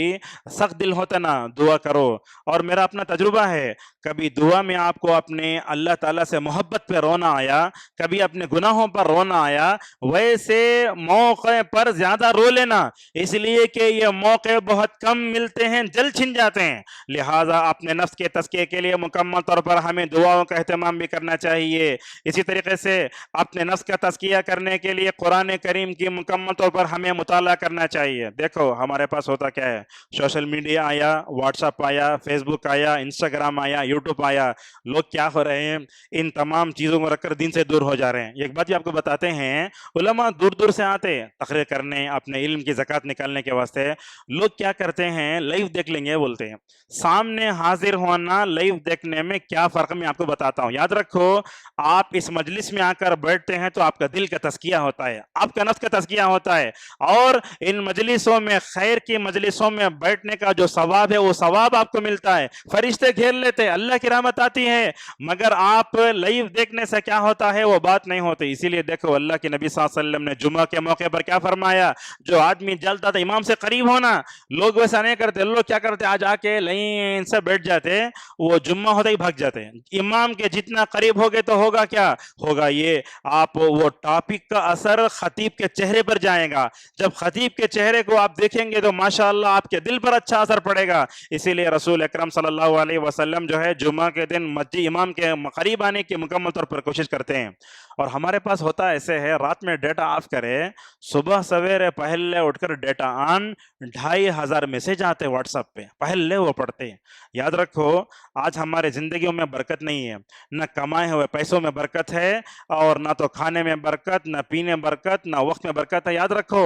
سخت دل ہوتا نا دعا کرو, اور میرا اپنا تجربہ ہے, کبھی دعا میں آپ کو اپنے اللہ تعالیٰ سے محبت پہ رونا آیا, کبھی اپنے گناہوں پر رونا آیا, ویسے موقع پر زیادہ رو لینا, اس لیے کہ یہ موقع بہت کم ملتے ہیں, جل چھن جاتے ہیں. لہٰذا اپنے نفس کے تزکیے کے لیے مکمل طور پر ہمیں دعاؤں کا اہتمام بھی کرنا چاہیے. اسی طریقے سے اپنے نفس کا تزکیہ کرنے کے لیے قرآن کریم کی مکمل طور پر ہمیں مطالعہ کرنا چاہیے. دیکھو ہمارے پاس ہوتا کیا ہے, سوشل میڈیا آیا, واٹس ایپ آیا, فیس بک آیا, انسٹاگرام آیا, یوٹیوب آیا, لوگ کیا ہو رہے ہیں ان تمام چیزوں کو رکھ کر دین سے دور ہو جا رہے ہیں. ایک بات بھی آپ کو بتاتے ہیں, علماء دور دور سے آتے تقریر کرنے اپنے علم کی زکوٰۃ نکالنے کے واسطے. لوگ کیا کرتے ہیں, لائیو دیکھ لیں گے بولتے ہیں. سامنے حاضر ہونا لائیو دیکھنے میں کیا فرق میں آپ کو بتاتا ہوں. یاد رکھو آپ اس مجلس میں آ کر بیٹھتے ہیں تو آپ کا دل کا تزکیہ ہوتا ہے, آپ کا نفس کا تزکیہ ہوتا ہے, اور ان مجلسوں میں خیر کی مجلسوں میں بیٹھنے کا جو ثواب ہے وہ ثواب آپ کو ملتا ہے. فرشتے گھیر لیتے, اللہ کی رحمت آتی ہے, مگر آپ لائیو دیکھنے سے کیا ہوتا ہے وہ بات نہیں ہوتی. اسی لیے دیکھو اللہ کے نبی صلی اللہ علیہ وسلم نے جمعہ کے موقع پر کیا فرمایا, جو آدمی جلتا تھا امام سے قریب ہونا, لوگ ویسا نہیں کرتے. لوگ کیا کرتے, آج آ کے لائن سے بیٹھ جاتے, وہ جمعہ ہوتا ہی بھاگ جاتے. امام کے جتنا قریب ہوگے تو ہوگا کیا ہوگا, یہ آپ وہ ٹاپک کا اثر خطیب کے چہرے پر جائے گا. جب خطیب کے چہرے کو آپ دیکھیں گے تو ماشاءاللہ آپ کے دل پر اچھا اثر پڑے گا. اسی لیے رسول اکرم صلی اللہ علیہ وسلم جو ہے جمعہ کے دن مسجد امام کے قریب آنے کی مکمل طور پر کوشش کرتے ہیں. اور ہمارے پاس ہوتا ایسے ہے, رات میں ڈیٹا آف کرے, صبح سویرے پہلے اٹھ کر ڈیٹا آن, 2500 میسج آتے واٹس ایپ پہ, پہلے وہ پڑھتے ہیں. یاد رکھو آج ہمارے زندگیوں میں برکت نہیں ہے, نہ کمائے ہوئے پیسوں میں برکت ہے, اور نہ تو کھانے میں برکت, نہ پینے برکت, نہ وقت میں برکت ہے. یاد رکھو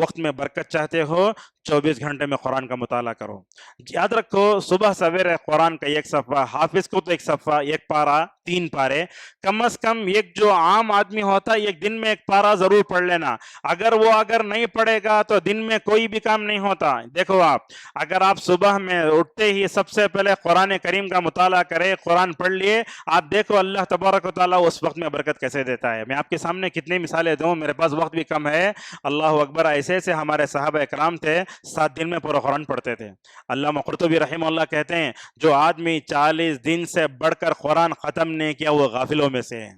وقت میں برکت چاہتے ہو 24 گھنٹے میں قرآن کا مطالعہ کرو. یاد رکھو صبح سویرے قرآن کا ایک صفحہ, حافظ کو تو ایک صفحہ, ایک پارہ, 3 پارے کم از کم. ایک جو عام آدمی ہوتا ہے ایک دن میں ایک پارہ ضرور پڑھ لینا. اگر نہیں پڑھے گا تو دن میں کوئی بھی کام نہیں ہوتا. دیکھو اگر آپ صبح میں اٹھتے ہی سب سے پہلے قرآن کریم کا مطالعہ کرے, قرآن پڑھ لیے, آپ دیکھو اللہ تبارک و تعالیٰ اس وقت میں برکت کیسے دیتا ہے. میں آپ کے سامنے کتنی مثالیں دوں, میرے پاس وقت بھی کم ہے. اللہ اکبر. ایسے ایسے ہمارے صحابہ کرام تھے 7 دن میں پورا قرآن پڑھتے تھے. علامہ قرطبی رحمہ اللہ کہتے ہیں جو آدمی 40 دن سے بڑھ کر قرآن ختم نے کیا وہ غافلوں میں سے ہیں۔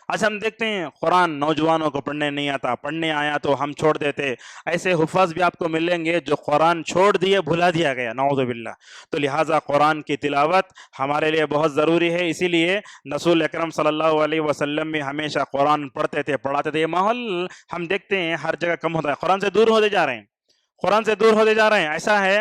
آج ہم دیکھتے ہیں قرآن نوجوانوں کو پڑھنے نہیں آتا، پڑھنے آیا تو ہم چھوڑ دیتے۔ ایسے حفاظ بھی آپ کو ملیں گے جو قرآن چھوڑ دیے، بھلا دیا گیا، نعوذ باللہ۔ تو لہٰذا قرآن کی تلاوت ہمارے لیے بہت ضروری ہے، اسی لیے رسول اکرم صلی اللہ علیہ وسلم بھی ہمیشہ قرآن پڑھتے تھے، پڑھاتے تھے۔ یہ ماحول ہم دیکھتے ہیں ہر جگہ کم ہوتا ہے، قرآن سے دور ہوتے جا رہے ہیں، قرآن سے دور ہوتے جا رہے ہیں۔ ایسا ہے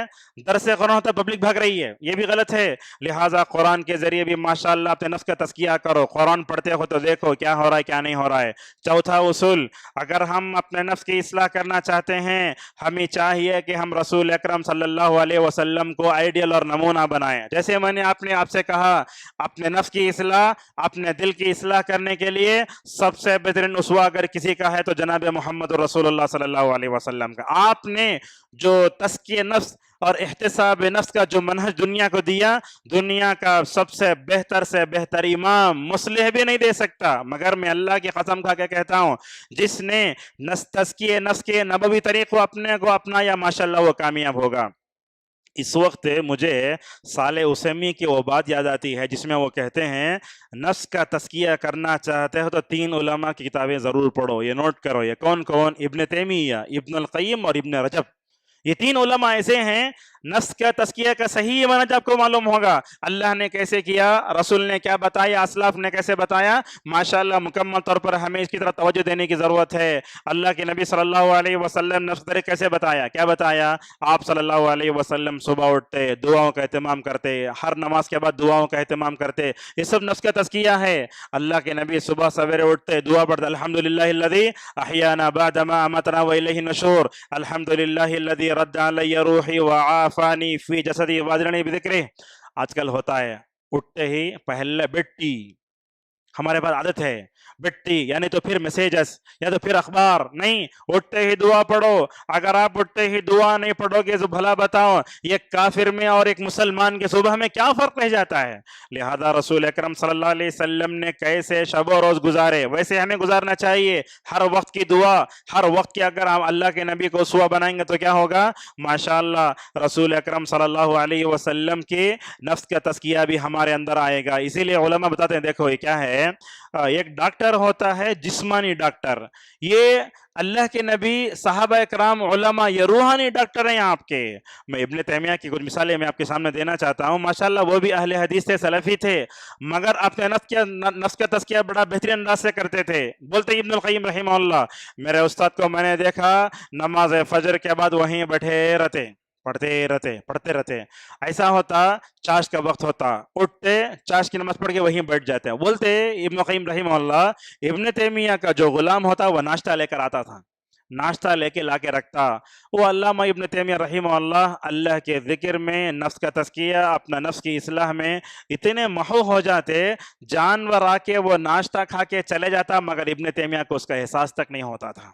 درس قرآن ہوتا ہے پبلک بھاگ رہی ہے، یہ بھی غلط ہے۔ لہٰذا قرآن کے ذریعے بھی ماشاءاللہ اپنے نفس کا تزکیہ کرو، قرآن پڑھتے ہو تو دیکھو کیا ہو رہا ہے کیا نہیں ہو رہا ہے۔ چوتھا اصول، اگر ہم اپنے نفس کی اصلاح کرنا چاہتے ہیں، ہمیں چاہیے کہ ہم رسول اکرم صلی اللہ علیہ وسلم کو آئیڈیل اور نمونہ بنائیں۔ جیسے میں نے آپ سے کہا، اپنے نفس کی اصلاح، اپنے دل کی اصلاح کرنے کے لیے سب سے بہترین اسوہ اگر کسی کا ہے تو جناب محمد رسول اللہ صلی اللہ علیہ وسلم کا۔ آپ نے جو تزکیہ نفس اور احتساب نفس کا جو منہج دنیا کو دیا، دنیا کا سب سے بہتر امام مصلح بھی نہیں دے سکتا، مگر میں اللہ کی قسم کھا کے کہتا ہوں جس نے تزکیہ نفس کے نبوی طریق اپنے کو اپنایا ماشاءاللہ وہ کامیاب ہوگا۔ اس وقت مجھے صالح عثیمی کی وہ بات یاد آتی ہے جس میں وہ کہتے ہیں نفس کا تزکیہ کرنا چاہتے ہو تو 3 علماء کی کتابیں ضرور پڑھو، یہ نوٹ کرو۔ یہ کون؟ ابن تیمیہ، ابن القیم اور ابن رجب۔ یہ 3 علماء ایسے ہیں، نفس کا تزکیہ کا صحیح منہج آپ کو معلوم ہوگا، اللہ نے کیسے کیا، رسول نے کیا بتایا، اسلاف نے کیسے بتایا، ماشاءاللہ مکمل طور پر ہمیں اس کی طرف توجہ دینے کی ضرورت ہے۔ اللہ کے نبی صلی اللہ علیہ وسلم نفس طریق کیسے بتایا، کیا بتایا؟ آپ صلی اللہ علیہ وسلم صبح اٹھتے، دعاؤں کا اہتمام کرتے، ہر نماز کے بعد دعاؤں کا اہتمام کرتے، یہ سب نفس کا تزکیہ ہے۔ اللہ کے نبی صبح سویرے اٹھتے، دعا پڑھتے، الحمدللہ الذی احیانا بعد ما اماتنا والیہ النشور، الحمدللہ الذی رد علی روحی وعافانی فی جسدی وازرنی بذکرہ۔ آج کل ہوتا ہے اٹھتے ہی پہلے بٹی، ہمارے پاس عادت ہے بٹی، یعنی تو پھر میسیجز یا تو پھر اخبار، نہیں، اٹھتے ہی دعا پڑھو۔ اگر آپ اٹھتے ہی دعا نہیں پڑھو گے تو بھلا بتاؤ یہ کافر میں اور ایک مسلمان کے صبح میں کیا فرق رہ جاتا ہے؟ لہذا رسول اکرم صلی اللہ علیہ وسلم نے کیسے شب و روز گزارے ویسے ہمیں گزارنا چاہیے۔ ہر وقت کی دعا، ہر وقت کی اگر ہم اللہ کے نبی کو اسوہ بنائیں گے تو کیا ہوگا؟ ماشاءاللہ رسول اکرم صلی اللہ علیہ وسلم کی نفس کا تزکیہ بھی ہمارے اندر آئے گا۔ اسی لیے علماء بتاتے ہیں، دیکھو یہ کیا ہے، ایک ڈاکٹر ہوتا ہے جسمانی ڈاکٹر، یہ اللہ کے نبی، صحابہ اکرام، علماء، یہ روحانی ڈاکٹر ہیں آپ کے۔ میں ابن تیمیہ کی کچھ مثالیں میں آپ کے سامنے دینا چاہتا ہوں، ماشاءاللہ وہ بھی اہل حدیث تھے، سلفی تھے، مگر اپنے نفس کا تزکیہ بڑا بہترین انداز سے کرتے تھے۔ بولتے ابن القیم رحمہ اللہ، میرے استاد کو میں نے دیکھا نماز فجر کے بعد وہیں بیٹھے رہتے، پڑھتے رہتے۔ ایسا ہوتا چاش کا وقت ہوتا، اٹھتے چاش کی نماز پڑھ کے وہیں بیٹھ جاتے۔ بولتے ابن قیم رحمہ اللہ، ابن تیمیہ کا جو غلام ہوتا وہ ناشتہ لے کر آتا تھا، ناشتہ لے کے لا کے رکھتا۔ وہ علامہ ابن تیمیہ رحمہ اللہ کے ذکر میں، نفس کا تزکیہ، اپنا نفس کی اصلاح میں اتنے محو ہو جاتے، جانور آ کے وہ ناشتہ کھا کے چلے جاتا مگر ابن تیمیہ کو اس کا احساس تک نہیں ہوتا تھا۔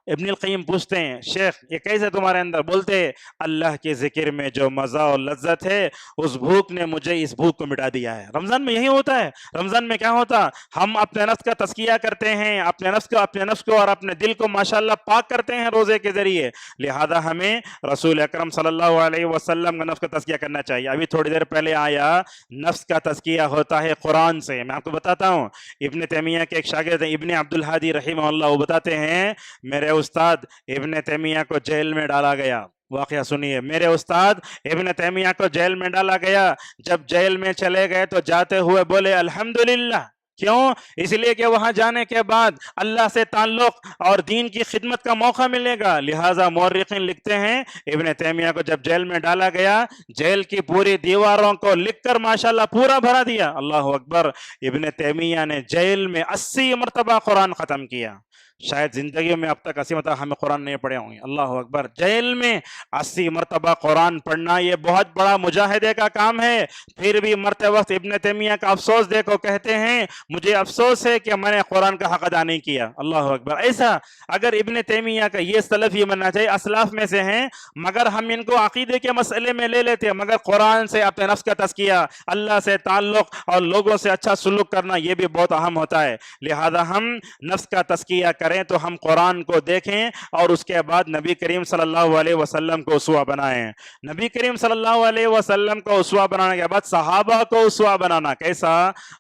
ابن القیم پوچھتے ہیں، شیخ یہ کیسے تمہارے اندر؟ بولتے اللہ کے ذکر میں جو مزہ اور لذت ہے اس بھوک نے مجھے اس بھوک کو مٹا دیا ہے۔ رمضان میں یہی ہوتا ہے۔ رمضان میں کیا ہوتا؟ ہم اپنے نفس کا تزکیہ کرتے ہیں، اپنے نفس کو اور اپنے دل کو ماشاءاللہ پاک کرتے ہیں روزے کے ذریعے۔ لہذا ہمیں رسول اکرم صلی اللہ علیہ وسلم کا نفس کا تزکیہ کرنا چاہیے۔ ابھی تھوڑی دیر پہلے آیا، نفس کا تزکیہ ہوتا ہے قرآن سے۔ میں آپ کو بتاتا ہوں، ابن تیمیہ کے ایک شاگرد ہیں ابن عبدالہادی رحمہ اللہ، وہ بتاتے ہیں میرے استاد ابن تیمیہ کو جیل میں ڈالا گیا۔ واقعہ سنیے، میرے استاد ابن تیمیہ کو جیل میں ڈالا گیا۔ جب جیل میں چلے گئے تو جاتے ہوئے بولے الحمدللہ۔ کیوں؟ اس لیے کہ وہاں جانے کے بعد اللہ سے تعلق اور دین کی خدمت کا موقع ملے گا۔ لہٰذا مورخین لکھتے ہیں ابن تیمیہ کو جب جیل میں ڈالا گیا، جیل کی پوری دیواروں کو لکھ کر ماشاءاللہ پورا بھرا دیا۔ اللہ اکبر! ابن تیمیہ نے جیل میں 80 مرتبہ قرآن ختم کیا۔ شاید زندگی میں اب تک 80 مرتبہ ہمیں قرآن نہیں پڑھے ہوں گے۔ اللہ اکبر! جیل میں 80 مرتبہ قرآن پڑھنا یہ بہت بڑا مجاہدے کا کام ہے۔ پھر بھی مرتے وقت ابن تیمیہ کا افسوس دیکھو، کہتے ہیں مجھے افسوس ہے کہ میں نے قرآن کا حق ادا نہیں کیا۔ اللہ اکبر! ایسا اگر ابن تیمیہ کا یہ سلف یہ مننا چاہیے، اسلاف میں سے ہیں، مگر ہم ان کو عقیدے کے مسئلے میں لے لیتے ہیں، مگر قرآن سے اپنے نفس کا تزکیہ، اللہ سے تعلق اور لوگوں سے اچھا سلوک کرنا یہ بھی بہت اہم ہوتا ہے۔ لہذا ہم نفس کا تزکیہ کریں تو ہم قرآن کو دیکھیں اور اس کے بعد نبی کریم صلی اللہ علیہ وسلم کو اسوہ بنائیں. نبی کریم صلی اللہ علیہ وسلم کو اسوہ بنانے کے بعد صحابہ کو اسوہ بنانا کیسا؟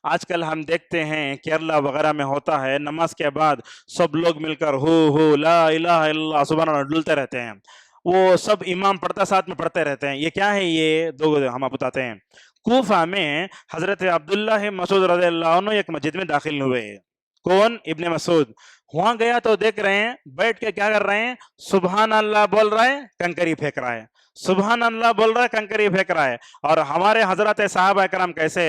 آج کل ہم دیکھتے ہیں کیرلا وغیرہ میں ہوتا ہے، نماز کے بعد سب لوگ مل کر ہو لا الہ الا اللہ سبحان اللہ ڈلتے رہتے ہیں. وہ سب امام پڑھتا ساتھ میں پڑھتے رہتے ہیں. یہ کیا ہے؟ یہ دو ہم آپ بتاتے ہیں. کوفہ میں حضرت عبداللہ مسعود رضی اللہ عنہ ایک مسجد میں داخل ہوئے. کون؟ ابن مسعود. وہاں گیا تو دیکھ رہے ہیں بیٹھ کے کیا کر رہے ہیں؟ سبحان اللہ بول رہا ہے، کنکری پھینک رہا ہے. سبحان اللہ بول رہا ہے، کنکری پھینک رہا ہے. اور ہمارے حضرت صحابہ کرام کیسے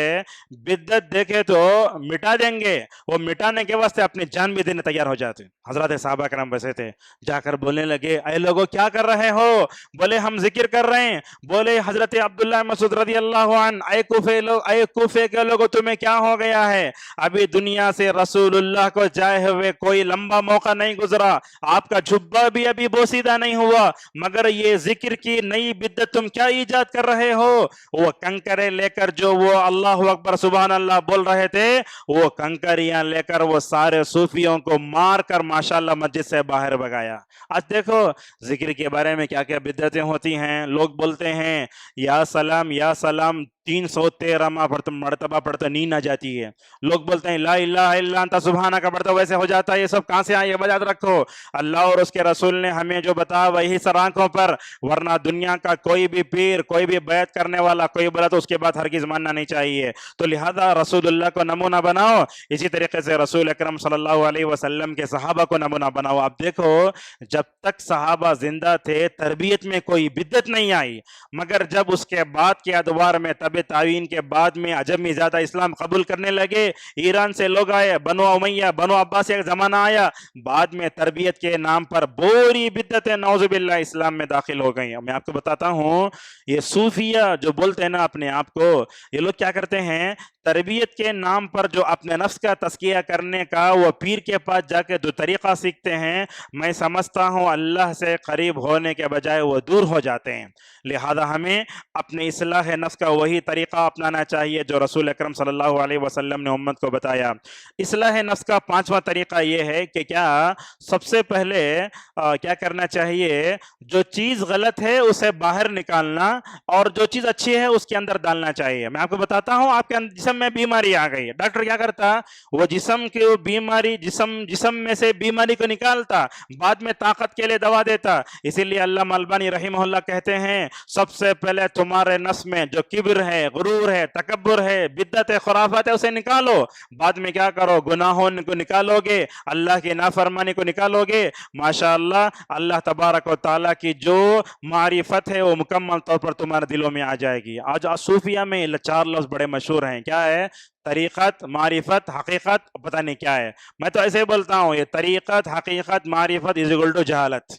بدعت دیکھے تو مٹا دیں گے، وہ مٹانے کے واسطے اپنی جان بھی دینے تیار ہو جاتے. حضرت صحابہ کرام ویسے تھے. جا کر بولنے لگے اے لوگوں کیا کر رہے ہو؟ بولے ہم ذکر کر رہے ہیں. بولے حضرت عبداللہ مسعود رضی اللہ عنہ اے کوفے کے لوگوں تمہیں کیا ہو گیا ہے؟ ابھی دنیا سے رسول اللہ کو جائے ہوئے کوئی لمبا موقع نہیں گزرا، آپ کا جھبا بھی ابھی بوسیدہ نہیں ہوا، مگر یہ ذکر کی نئی بدعت تم کیا ایجاد کر رہے ہو؟ وہ کنکرے لے کر جو وہ اللہ اکبر سبحان اللہ بول رہے تھے، وہ کنکریاں لے کر وہ سارے صوفیوں کو مار کر ماشاءاللہ مسجد سے باہر بھگایا. آج دیکھو ذکر کے بارے میں کیا کیا بدعتیں ہوتی ہیں. لوگ بولتے ہیں یا سلام 313 مرتبہ پڑھتے نیند آ جاتی ہے. لوگ بولتے ہیں لا الہ الا انت سبحانک کا پڑھتے ویسے ہو جاتا ہے. یہ سب کہاں سے آئے؟ یہ یاد رکھو اللہ اور اس کے رسول نے ہمیں جو بتایا وہی سر آنکھوں پر، ورنہ دنیا کا کوئی بھی پیر کوئی بھی بیعت کرنے والا کوئی بولا تو اس کے بعد ہرگز ماننا نہیں چاہیے. تو لہذا رسول اللہ کو نمونہ بناؤ، اسی طریقے سے رسول اکرم صلی اللہ علیہ وسلم کے صحابہ کو نمونہ بناؤ. آپ دیکھو جب تک صحابہ زندہ تھے تربیت میں کوئی بدعت نہیں آئی، مگر جب اس کے بعد کے ادوار میں تب تعوین کے بعد میں عجم میں زیادہ اسلام قبول کرنے لگے، ایران سے لوگ آئے، بنو امیہ بنو عباس ایک زمانہ آیا، بعد میں تربیت کے نام پر بوری بدعتیں نعوذ باللہ اسلام میں داخل ہو گئی. میں آپ کو بتاتا ہوں یہ صوفیہ جو بولتے ہیں نا اپنے آپ کو، یہ لوگ کیا کرتے ہیں؟ تربیت کے نام پر جو اپنے نفس کا تزکیہ کرنے کا وہ پیر کے پاس جا کے دو طریقہ سیکھتے ہیں. میں سمجھتا ہوں اللہ سے قریب ہونے کے بجائے وہ دور ہو جاتے ہیں. لہذا ہمیں اپنے اصلاح نفس کا وہی طریقہ اپنانا چاہیے جو رسول اکرم صلی اللہ علیہ وسلم نے امت کو بتایا. اصلاح نفس کا 5واں طریقہ یہ ہے کہ کیا سب سے پہلے کیا کرنا چاہیے؟ جو چیز غلط ہے اسے باہر نکالنا اور جو چیز اچھی ہے اس کے اندر ڈالنا چاہیے. میں آپ کو بتاتا ہوں آپ کے جسم میں بیماری آ گئی، ڈاکٹر کیا کرتا؟ وہ جسم کی بیماری جسم میں سے بیماری کو نکالتا، بعد میں طاقت کے لیے دوا دیتا. اسی لیے علامہ البانی رحمہ اللہ کہتے ہیں سب سے پہلے تمہارے نفس میں جو کبر ہے، غرور ہے، تکبر ہے، بدعت ہے، خرافات ہے اسے نکالو. بعد میں کیا کرو؟ گناہوں کو نکالو گے، اللہ کی نافرمانی کو نکالو گے، ماشاءاللہ اللہ تبارک و تعالیٰ کی جو معرفت ہے وہ مکمل طور پر تمہارے دلوں میں آ جائے گی. آج صوفیہ میں 4 لفظ بڑے مشہور ہیں. کیا ہے؟ طریقت، معرفت، حقیقت، پتہ نہیں کیا ہے. میں تو ایسے بولتا ہوں یہ طریقت، حقیقت، معرفت = جہالت.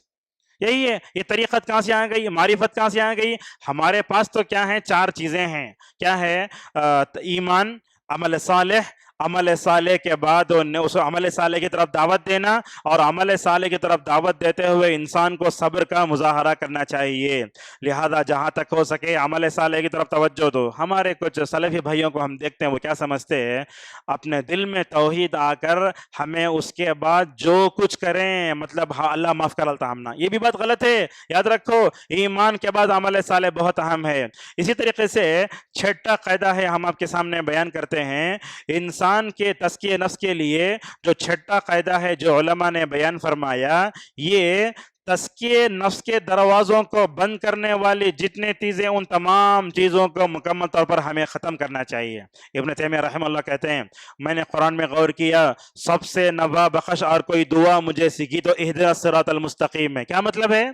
یہی ہے. یہ طریقت کہاں سے آ گئی؟ معرفت کہاں سے آ گئی؟ ہمارے پاس تو کیا ہے؟ 4 چیزیں ہیں. کیا ہے؟ ایمان، عمل صالح، عمل صالح کے بعد اس عمل صالح کی طرف دعوت دینا، اور عمل صالح کی طرف دعوت دیتے ہوئے انسان کو صبر کا مظاہرہ کرنا چاہیے. لہذا جہاں تک ہو سکے عمل صالح کی طرف توجہ دو. ہمارے کچھ سلفی بھائیوں کو ہم دیکھتے ہیں وہ کیا سمجھتے ہیں؟ اپنے دل میں توحید آ کر ہمیں اس کے بعد جو کچھ کریں مطلب اللہ معاف کر لیتا ہم نا. یہ بھی بات غلط ہے. یاد رکھو ایمان کے بعد عمل صالح بہت اہم ہے. اسی طریقے سے 6واں قاعدہ ہے ہم آپ کے سامنے بیان کرتے ہیں. انسان کے تزکیہ نفس کے لیے جو 6واں قاعدہ ہے جو علماء نے بیان فرمایا، یہ تزکیہ نفس کے دروازوں کو بند کرنے والی جتنے چیزیں ان تمام چیزوں کو مکمل طور پر ہمیں ختم کرنا چاہیے. ابن تیمیہ رحمہ اللہ کہتے ہیں میں نے قرآن میں غور کیا، سب سے نوا بخش اور کوئی دعا مجھے سیکھی تو اہدنا الصراط المستقیم ہے. کیا مطلب ہے؟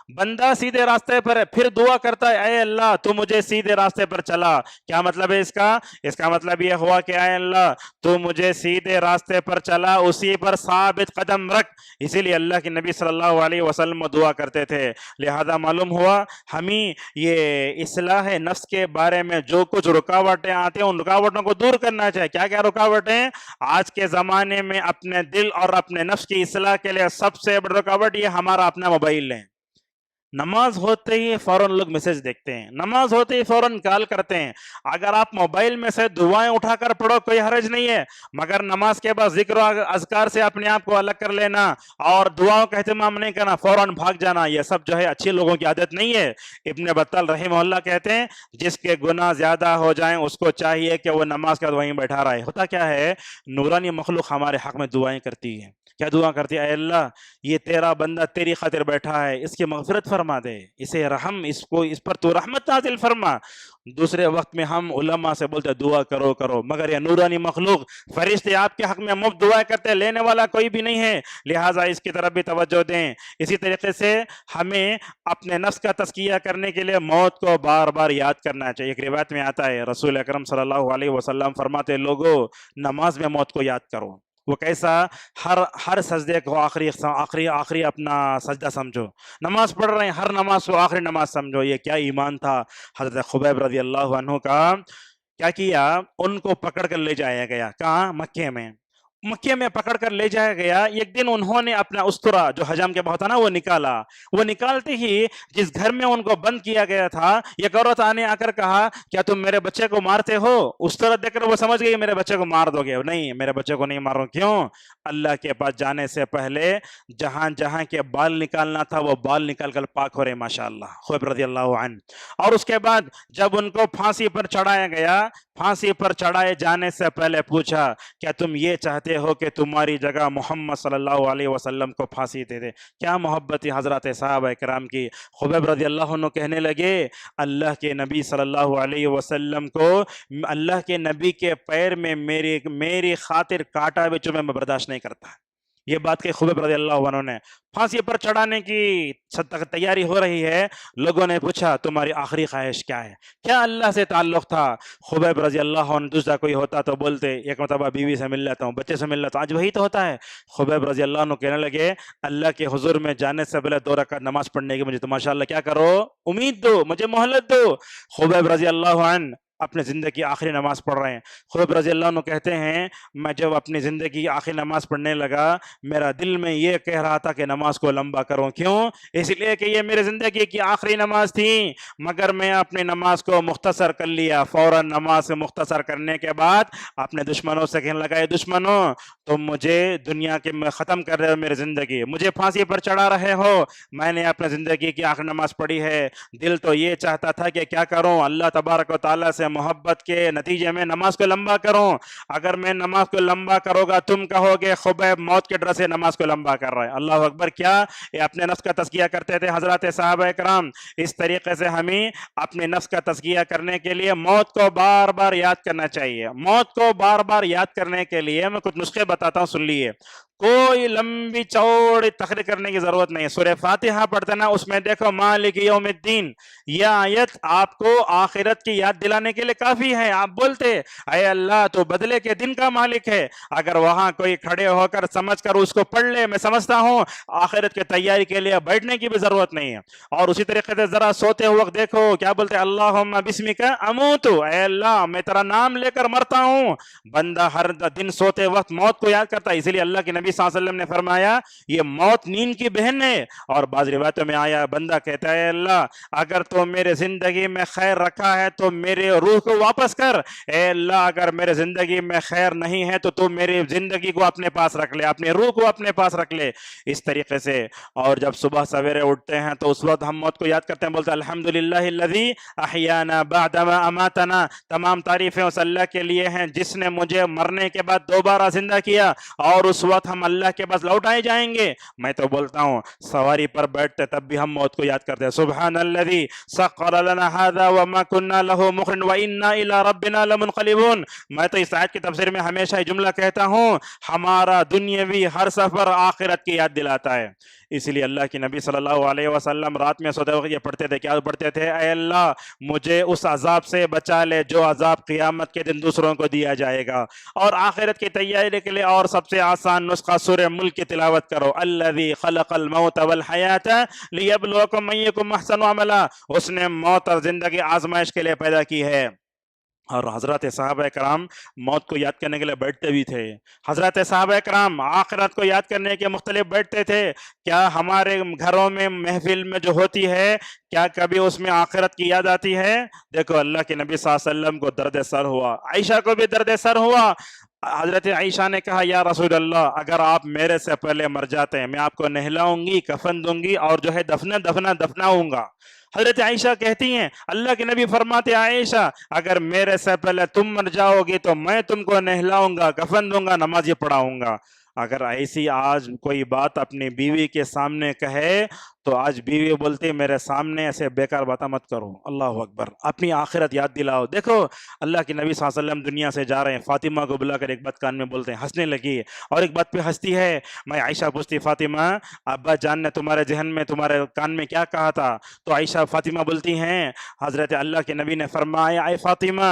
بندہ سیدھے راستے پر ہے، پھر دعا کرتا ہے اے اللہ تو مجھے سیدھے راستے پر چلا. کیا مطلب ہے اس کا؟ اس کا مطلب یہ ہوا کہ اے اللہ تو مجھے سیدھے راستے پر چلا، اسی پر ثابت قدم رکھ. اسی لیے اللہ کے نبی صلی اللہ علیہ وسلم دعا کرتے تھے. لہذا معلوم ہوا ہمیں یہ اصلاح نفس کے بارے میں جو کچھ رکاوٹیں آتے ہیں ان رکاوٹوں کو دور کرنا چاہیے. کیا کیا رکاوٹیں؟ آج کے زمانے میں اپنے دل اور اپنے نفس کی اصلاح کے لیے سب سے بڑی رکاوٹ یہ ہمارا اپنا موبائل ہے. نماز ہوتے ہی فوراً لوگ میسج دیکھتے ہیں، نماز ہوتے ہی فوراً کال کرتے ہیں۔ اگر آپ موبائل میں سے دعائیں اٹھا کر پڑھو کوئی حرج نہیں ہے، مگر نماز کے بعد ذکر و اذکار سے اپنے آپ کو الگ کر لینا اور دعاؤں کا اہتمام نہیں کرنا، فوراً بھاگ جانا، یہ سب جو ہے اچھے لوگوں کی عادت نہیں ہے۔ ابن بطال رحمہ اللہ کہتے ہیں جس کے گناہ زیادہ ہو جائیں اس کو چاہیے کہ وہ نماز کے بعد وہیں بیٹھا رہے۔ ہوتا کیا ہے، نورانی مخلوق ہمارے حق میں دعائیں کرتی ہے۔ کیا دعا کرتی ہے؟ اے اللہ یہ تیرا بندہ تیری خاطر بیٹھا ہے، اس کی مغفرت فرما دے، اسے رحم، اس پر تو رحمت نازل فرما۔ دوسرے وقت میں ہم علماء سے بولتے دعا کرو کرو، مگر یہ نورانی مخلوق فرشتے آپ کے حق میں مفت دعائیں کرتے، لینے والا کوئی بھی نہیں ہے، لہٰذا اس کی طرف بھی توجہ دیں۔ اسی طریقے سے ہمیں اپنے نفس کا تزکیہ کرنے کے لیے موت کو بار بار یاد کرنا چاہیے۔ ایک روایت میں آتا ہے رسول اکرم صلی اللہ علیہ وسلم فرماتے، لوگو نماز میں موت کو یاد کرو۔ وہ کیسا؟ ہر سجدے کو آخری اپنا سجدہ سمجھو، نماز پڑھ رہے ہیں ہر نماز کو آخری نماز سمجھو۔ یہ کیا ایمان تھا حضرت خبیب رضی اللہ عنہ کا! کیا کیا؟ ان کو پکڑ کر لے جایا گیا، کہاں؟ مکے میں۔ مکے میں پکڑ کر لے جایا گیا۔ ایک دن انہوں نے اپنا استرا جو حجام کے بہت نا وہ نکالا، وہ نکالتے ہی جس گھر میں ان کو بند کیا گیا تھا، ایک عورت آنے آ کر کہا کیا تم میرے بچے کو مارتے ہو؟ استرا دیکھ کر وہ سمجھ گئی میرے بچے کو مار دو گے، نہیں میرے بچے کو نہیں مارو۔ کیوں؟ اللہ کے پاس جانے سے پہلے جہاں جہاں کے بال نکالنا تھا وہ بال نکال کر پاک ہو رہے ماشاءاللہ خبیب رضی اللہ عنہ۔ اور اس کے بعد جب ان کو پھانسی پر چڑھایا گیا، پھانسی پر چڑھائے جانے سے پہلے پوچھا کیا تم یہ چاہتے ہو کہ تمہاری جگہ محمد صلی اللہ علیہ وسلم کو پھانسی دے دے؟ کیا محبت حضرات صحابہ کرام کی! خبیب رضی اللہ عنہ کہنے لگے اللہ کے نبی صلی اللہ علیہ وسلم کو، اللہ کے نبی کے پیر میں میری خاطر کاٹا بھی چوبے میں برداشت نہیں کرتا۔ یہ بات کہ خبیب رضی اللہ عنہ نے پھانسی پر چڑھانے کی تیاری ہو رہی ہے، لوگوں نے پوچھا تمہاری آخری خواہش کیا ہے؟ کیا اللہ سے تعلق تھا؟ خبیب رضی اللہ عنہ دوسرا کوئی ہوتا تو بولتے ایک مرتبہ بیوی سے مل لیتا ہوں، بچے سے مل لیتا ہوں، آج وہی تو ہوتا ہے۔ خبیب رضی اللہ عنہ کہنے لگے اللہ کے حضور میں جانے سے پہلے 2 رکعت نماز پڑھنے کی مجھے تو ماشاءاللہ کیا کرو، امید دو، مجھے مہلت دو۔ خبیب رضی اللہ عنہ اپنے زندگی کی آخری نماز پڑھ رہے ہیں۔ خبیب رضی اللہ عنہ کہتے ہیں میں جب اپنی زندگی کی آخری نماز پڑھنے لگا میرا دل میں یہ کہہ رہا تھا کہ نماز کو لمبا کروں۔ کیوں؟ اس لیے کہ یہ میرے زندگی کی آخری نماز تھی، مگر میں اپنی نماز کو مختصر کر لیا۔ فوراً نماز سے مختصر کرنے کے بعد اپنے دشمنوں سے کہنے لگا، دشمنوں تم مجھے دنیا کے میں ختم کر رہے ہو، میری زندگی مجھے پھانسی پر چڑھا رہے ہو، میں نے اپنے زندگی کی آخری نماز پڑھی ہے، دل تو یہ چاہتا تھا کہ کیا کروں، اللہ تبارک و تعالیٰ سے محبت کے نتیجے میں نماز کو لمبا کروں۔ اگر میں نماز کو لمبا کروں گا تم کہو گے خبیب موت کے ڈر سے نماز کو لمبا کر رہا ہے۔ اللہ اکبر! کیا یہ اپنے نفس کا تزکیہ کرتے تھے حضرات صحابہ کرام! اس طریقے سے ہمیں اپنے نفس کا تزکیہ کرنے کے لیے موت کو بار بار یاد کرنا چاہیے۔ موت کو بار بار یاد کرنے کے لیے میں کچھ نسخے بتاتا ہوں، سن لیے۔ کوئی لمبی چوڑی تقریر کرنے کی ضرورت نہیں ہے، سورہ فاتحہ پڑھتے نا اس میں دیکھو مالک یوم الدین، یہ آیت آپ کو آخرت کی یاد دلانے کے لیے کافی ہے۔ آپ بولتے اے اللہ تو بدلے کے دن کا مالک ہے، اگر وہاں کوئی کھڑے ہو کر سمجھ کر اس کو پڑھ لے میں سمجھتا ہوں آخرت کی تیاری کے لیے بیٹھنے کی بھی ضرورت نہیں ہے۔ اور اسی طریقے سے ذرا سوتے وقت دیکھو کیا بولتے اللہم بسمک اموت، اے اللہ میں تیرا نام لے کر مرتا ہوں۔ بندہ ہر دن سوتے وقت موت کو یاد کرتا ہے، اسی لیے اللہ کے نبی صلی اللہ علیہ وسلم نے فرمایا یہ موت نیند کی بہن ہے۔ اور بعض روایتوں میں آیا بندہ کہتا ہے اللہ اگر تو میرے زندگی میں خیر رکھا ہے تو میرے روح کو واپس کر، اے اللہ اگر میرے زندگی میں خیر نہیں ہے تو میری زندگی کو اپنے پاس رکھ لے، اپنے روح کو اپنے پاس رکھ لے۔ اس طریقے سے اور جب صبح سویرے اٹھتے ہیں تو اس وقت ہم موت کو یاد کرتے ہیں، بولتے ہیں الحمدللہ الذی احیانا بعدما اماتنا، تمام تعریفیں اس اللہ کے لیے ہیں جس نے مجھے مرنے کے بعد دوبارہ زندہ کیا، اور اس وقت ہم اللہ کے پاس لوٹائے جائیں گے۔ میں تو بولتا ہوں سواری پر بیٹھتے تب بھی ہم موت کو یاد کرتے ہیں، سبحان الذی سخر لنا ھذا وما كنا له مقرنین وانا الى ربنا لمنقلبون۔ میں تو اس آیت کی تفسیر میں ہمیشہ یہ جملہ کہتا ہوں ہمارا دنیاوی ہر سفر آخرت کی یاد دلاتا ہے۔ اسی لیے اللہ کی نبی صلی اللہ علیہ وسلم رات میں سوتے وقت یہ پڑھتے تھے، کیا پڑھتے تھے؟ اے اللہ مجھے اس عذاب سے بچا لے جو عذاب قیامت کے دن دوسروں کو دیا جائے گا۔ اور آخرت کی تیاری کے لیے اور سب سے آسان نسخہ سورہ ملک کی تلاوت کرو، الذی خلق الموت والحیات لیبلوکم ایکم احسن عملا، اس نے موت اور زندگی آزمائش کے لیے پیدا کی ہے۔ اور حضرت صحابہ کرام موت کو یاد کرنے کے لیے بیٹھتے بھی تھے. حضرت صحابہ کرام آخرت کو یاد کرنے کے مختلف بیٹھتے تھے. کیا ہمارے گھروں میں محفل میں جو ہوتی ہے کیا کبھی اس میں آخرت کی یاد آتی ہے؟ دیکھو اللہ کے نبی صلی اللہ علیہ وسلم کو درد سر ہوا, عائشہ کو بھی درد سر ہوا. حضرت عائشہ نے کہا یا رسول اللہ اگر آپ میرے سے پہلے مر جاتے ہیں میں آپ کو نہلاؤں گی, کفن دوں گی اور جو ہے دفناؤں گا. حضرت عائشہ کہتی ہیں اللہ کے نبی فرماتے عائشہ اگر میرے سے پہلے تم مر جاؤ گی تو میں تم کو نہلاؤں گا, کفن دوں گا, نمازی پڑھاؤں گا. اگر ایسی آج کوئی بات اپنی بیوی کے سامنے کہے تو آج بیوی بولتی میرے سامنے ایسے بیکار باتیں مت کرو. اللہ اکبر, اپنی آخرت یاد دلاؤ. دیکھو اللہ کے نبی صلی اللہ علیہ وسلم دنیا سے جا رہے ہیں, فاطمہ کو بلا کر ایک بات کان میں بولتے ہیں, ہنسنے لگی اور ایک بات پہ ہنستی ہے. میں عائشہ پوچھتی فاطمہ ابا جان نے تمہارے ذہن میں تمہارے کان میں کیا کہا تھا؟ تو عائشہ فاطمہ بولتی ہیں حضرت اللہ کے نبی نے فرمایا اے فاطمہ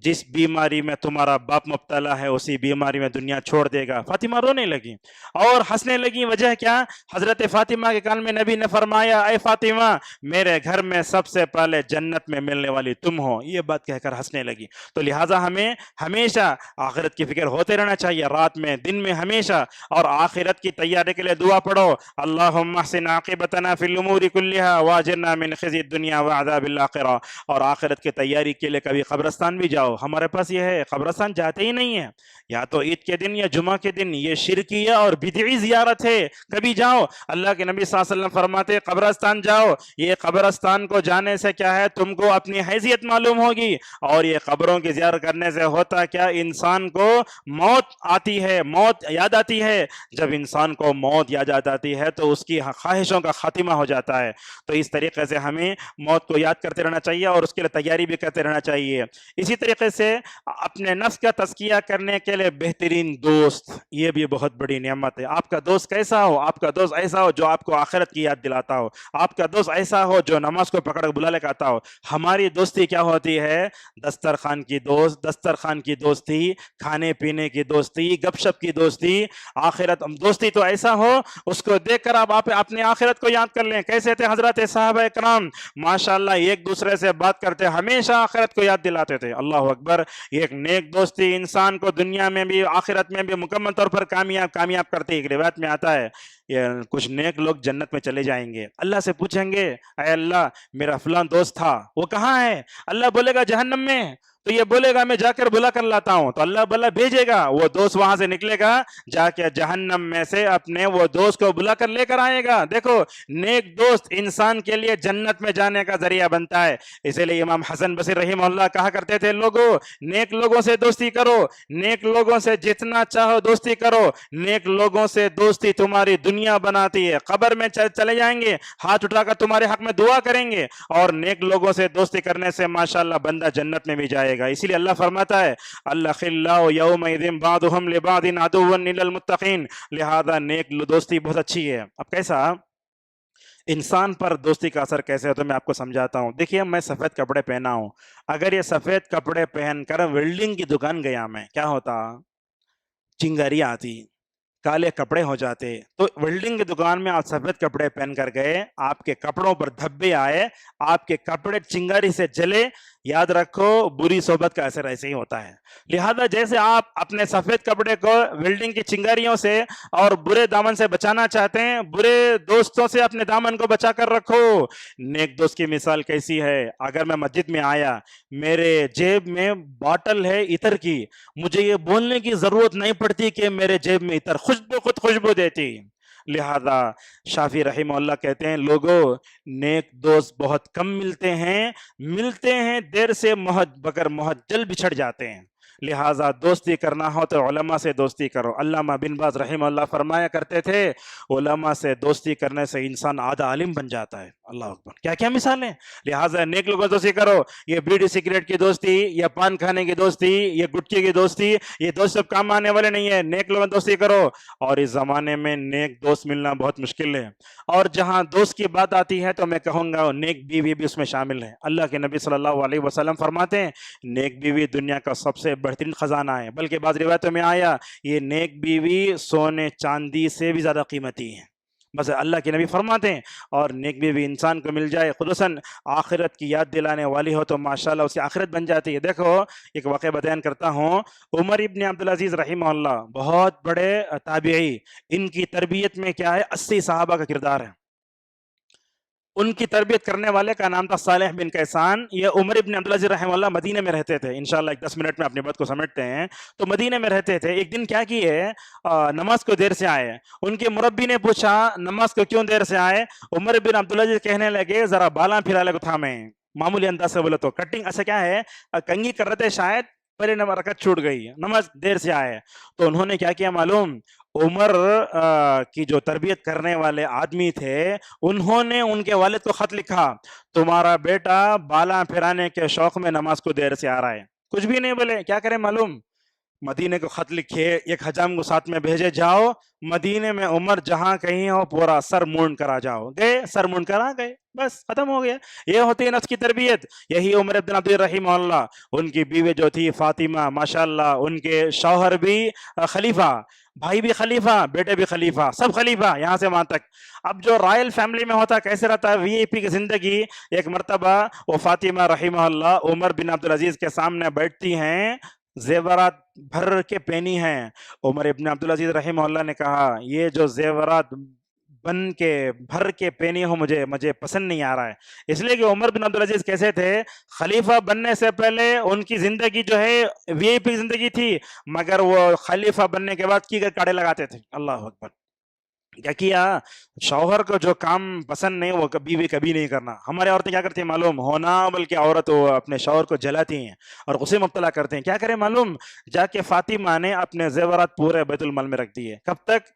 جس بیماری میں تمہارا باپ مبتلا ہے اسی بیماری میں دنیا چھوڑ دے گا. فاطمہ رونے لگی اور ہنسنے لگی. وجہ کیا؟ حضرت فاطمہ کے کان میں نبی نے فرمایا اے فاطمہ میرے گھر میں سب سے پہلے جنت میں ملنے والی تم ہو. یہ بات کہہ کر ہنسنے لگی. تو لہٰذا ہمیں ہمیشہ آخرت کی فکر ہوتے رہنا چاہیے, رات میں دن میں ہمیشہ. اور آخرت کی تیاری کے لیے دعا پڑھو, اللہم احسن عاقبتنا فی الامور کلھا واجرنا من خزی الدنیا وعذاب الاخرہ. اور آخرت کی تیاری کے لیے کبھی قبرستان بھی جاؤ. ہمارے پاس یہ ہے قبرستان جاتے ہی نہیں ہے, یا تو عید کے دن یا جمعہ کے دن. یہ شرکیہ اور بدعی زیارت ہے. کبھی جاؤ, اللہ کے نبی صلی اللہ علیہ وسلم فرماتے قبرستان جاؤ. یہ قبرستان کو جانے سے کیا ہے تم کو اپنی حیثیت معلوم ہوگی. اور یہ قبروں کی زیارت کرنے سے ہوتا کیا انسان کو موت آتی ہے, موت یاد آتی ہے. جب انسان کو موت یاد آتی ہے تو اس کی خواہشوں کا خاتمہ ہو جاتا ہے. تو اس طریقے سے ہمیں موت کو یاد کرتے رہنا چاہیے اور اس کے لیے تیاری بھی کرتے رہنا چاہیے. اسی طریقے سے اپنے نفس کا تزکیہ کرنے کے لیے بہترین دوست, یہ بھی بہت بڑی نعمت ہے. آپ کا دوست کیسا ہو؟ آپ کا دوست ایسا ہو جو آپ کو آخرت کی یاد دلاتا ہو. آپ کا دوست ایسا ہو جو نماز کو پکڑ بلا لے آتا ہو. ہماری دوستی کیا ہوتی ہے؟ دسترخوان کی دوستی, کھانے پینے کی دوستی, گپ شپ کی دوستی. آخرت دوستی تو ایسا ہو اس کو دیکھ کر آپ اپنے آخرت کو یاد کر لیں. کیسے تھے حضرت صحابہ کرام ماشاءاللہ, ایک دوسرے سے بات کرتے ہمیشہ آخرت کو یاد دلاتے تھے. اللہ اکبر. ایک نیک دوستی انسان کو دنیا میں بھی آخرت میں بھی مکمل طور پر کامیاب کرتی ہے. ایک روایت میں آتا ہے یہ کچھ نیک لوگ جنت میں چلے جائیں گے, اللہ سے پوچھیں گے اے اللہ میرا فلاں دوست تھا وہ کہاں ہے؟ اللہ بولے گا جہنم میں. تو یہ بولے گا میں جا کر بلا کر لاتا ہوں. تو اللہ بلا بھیجے گا, وہ دوست وہاں سے نکلے گا, جا کے جہنم میں سے اپنے وہ دوست کو بلا کر لے کر آئے گا. دیکھو نیک دوست انسان کے لیے جنت میں جانے کا ذریعہ بنتا ہے. اسی لیے امام حسن بصری رحمہ اللہ کہا کرتے تھے لوگوں نیک لوگوں سے دوستی کرو, نیک لوگوں سے جتنا چاہو دوستی کرو. نیک لوگوں سے دوستی تمہاری دنیا بناتی ہے. قبر میں چلے جائیں گے ہاتھ اٹھا کر تمہارے حق میں دعا کریں گے, اور نیک لوگوں سے دوستی کرنے سے ماشاءاللہ بندہ جنت میں بھی جائے گا. اسی لیے اللہ فرماتا ہے الاخلاء یومئذ بعضهم لبعض عدو الا المتقین. لہذا نیک دوستی بہت اچھی ہے. اب کیسا انسان پر دوستی کا اثر کیسے ہوتا ہے میں آپ کو سمجھاتا ہوں. دیکھیے میں سفید کپڑے پہنا ہوں, اگر یہ سفید کپڑے پہن کر ویلڈنگ کی دکان گیا میں, کیا ہوتا؟ چنگاری آتی, کالے کپڑے ہو جاتے. تو ویلڈنگ کی دکان میں آپ سفید کپڑے پہن کر گئے, آپ کے کپڑوں پر دھبے آئے, آپ کے کپڑے چنگاری سے جلے. یاد رکھو بری صحبت کا اثر ایسے ہی ہوتا ہے. لہذا جیسے آپ اپنے سفید کپڑے کو ویلڈنگ کی چنگاریوں سے اور برے دامن سے بچانا چاہتے ہیں, برے دوستوں سے اپنے دامن کو بچا کر رکھو. نیک دوست کی مثال کیسی ہے؟ اگر میں مسجد میں آیا, میرے جیب میں باٹل ہے عطر کی, مجھے یہ بولنے کی ضرورت نہیں پڑتی کہ میرے جیب میں عطر, خود خوشبو دیتی. لہذا شافعی رحمہ اللہ کہتے ہیں لوگوں نیک دوست بہت کم ملتے ہیں دیر سے مگر محجل بچھڑ جاتے ہیں. لہٰذا دوستی کرنا ہو تو علماء سے دوستی کرو. علامہ بن باز رحمہ اللہ فرمایا کرتے تھے علماء سے دوستی کرنے سے انسان آدھا عالم بن جاتا ہے. اللہ اکبر, کیا کیا مثالیں. لہٰذا نیک لوگوں سے دوستی کرو. یہ بیڑی سگریٹ کی دوستی, یا پان کھانے کی دوستی, یہ گٹکی کی دوستی, یہ دوست سب کام آنے والے نہیں ہے. نیک لوگوں سے دوستی کرو. اور اس زمانے میں نیک دوست ملنا بہت مشکل ہے. اور جہاں دوست کی بات آتی ہے تو میں کہوں گا نیک بیوی بھی اس میں شامل ہے. اللہ کے نبی صلی اللہ علیہ وسلم فرماتے ہیں نیک بیوی دنیا کا سب سے بہترین خزانہ ہے. بلکہ بعض روایتوں میں آیا یہ نیک بیوی سونے چاندی سے بھی زیادہ قیمتی ہے. بس اللہ کے نبی فرماتے ہیں اور نیک بیوی انسان کو مل جائے خصوصاً آخرت کی یاد دلانے والی ہو تو ماشاءاللہ اس کی آخرت بن جاتی ہے۔ دیکھو ایک واقعہ بیان کرتا ہوں، عمر ابن عبدالعزیز رحمہ اللہ بہت بڑے تابعی، ان کی تربیت میں کیا ہے 80 صحابہ کا کردار ہے۔ ان کی تربیت کرنے والے کا نام تھا صالح بن کیسان۔ یہ عمر ابن عبدالعزیز رحمہ اللہ مدینے میں رہتے تھے، انشاءاللہ ایک 10 منٹ میں اپنی بات کو سمیٹتے ہیں۔ تو مدینے میں رہتے تھے، ایک دن کیا کیے نماز کو دیر سے آئے، ان کے مربی نے پوچھا نماز کو کیوں دیر سے آئے؟ عمر بن عبدالعزیز کہنے لگے ذرا بالاں پھرا لے کو تھا میں، معمولی انداز سے بولے تو کٹنگ ایسا کیا ہے کنگھی کر رہے تھے، شاید پہلے رکعت چھوٹ گئی، نماز دیر سے آئے۔ تو انہوں نے کیا کیا معلوم؟ عمر کی جو تربیت کرنے والے آدمی تھے انہوں نے ان کے والد کو خط لکھا، تمہارا بیٹا بالا پھرانے کے شوق میں نماز کو دیر سے آ رہا ہے۔ کچھ بھی نہیں بولے، کیا کریں معلوم؟ مدینے کو خط لکھے، ایک حجام کو ساتھ میں بھیجے، جاؤ مدینے میں عمر جہاں کہیں ہو پورا سر مونڈ کرا جاؤ۔ گئے، سر مونڈ کرا گئے، بس ختم ہو گیا۔ یہ ہوتی ہے نفس کی تربیت۔ یہی عمر بن عبد الرحیم اللہ، ان کی بیوی جو تھی فاطمہ ماشاءاللہ، ان کے شوہر بھی خلیفہ، بھائی بھی خلیفہ، بیٹے بھی خلیفہ، سب خلیفہ یہاں سے وہاں تک۔ اب جو رائل فیملی میں ہوتا کیسے رہتا ہے وی آئی پی کی زندگی؟ ایک مرتبہ وہ فاطمہ رحمہ اللہ عمر بن عبدالعزیز کے سامنے بیٹھتی ہیں، زیورات بھر کے پہنی ہیں۔ عمر ابن عبدالعزیز رحمہ اللہ نے کہا یہ جو زیورات بن کے بھر کے پہنی ہو مجھے پسند نہیں آ رہا ہے، اس لیے کہ عمر بن عبدالعزیز کیسے تھے؟ خلیفہ بننے سے پہلے ان کی زندگی جو ہے وی آئی پی زندگی تھی، مگر وہ خلیفہ بننے کے بعد کی کاڑے لگاتے تھے۔ اللہ اکبر! کیا کیا؟ شوہر کو جو کام پسند نہیں وہ کبھی نہیں کرنا۔ ہمارے عورتیں کیا کرتی ہیں معلوم؟ ہونا بلکہ عورت وہ اپنے شوہر کو جلاتی ہیں اور غصے مبتلا کرتے ہیں۔ کیا کریں معلوم؟ جا کے فاطمہ نے اپنے زیورات پورے بیت المال میں رکھ دیے۔ کب تک؟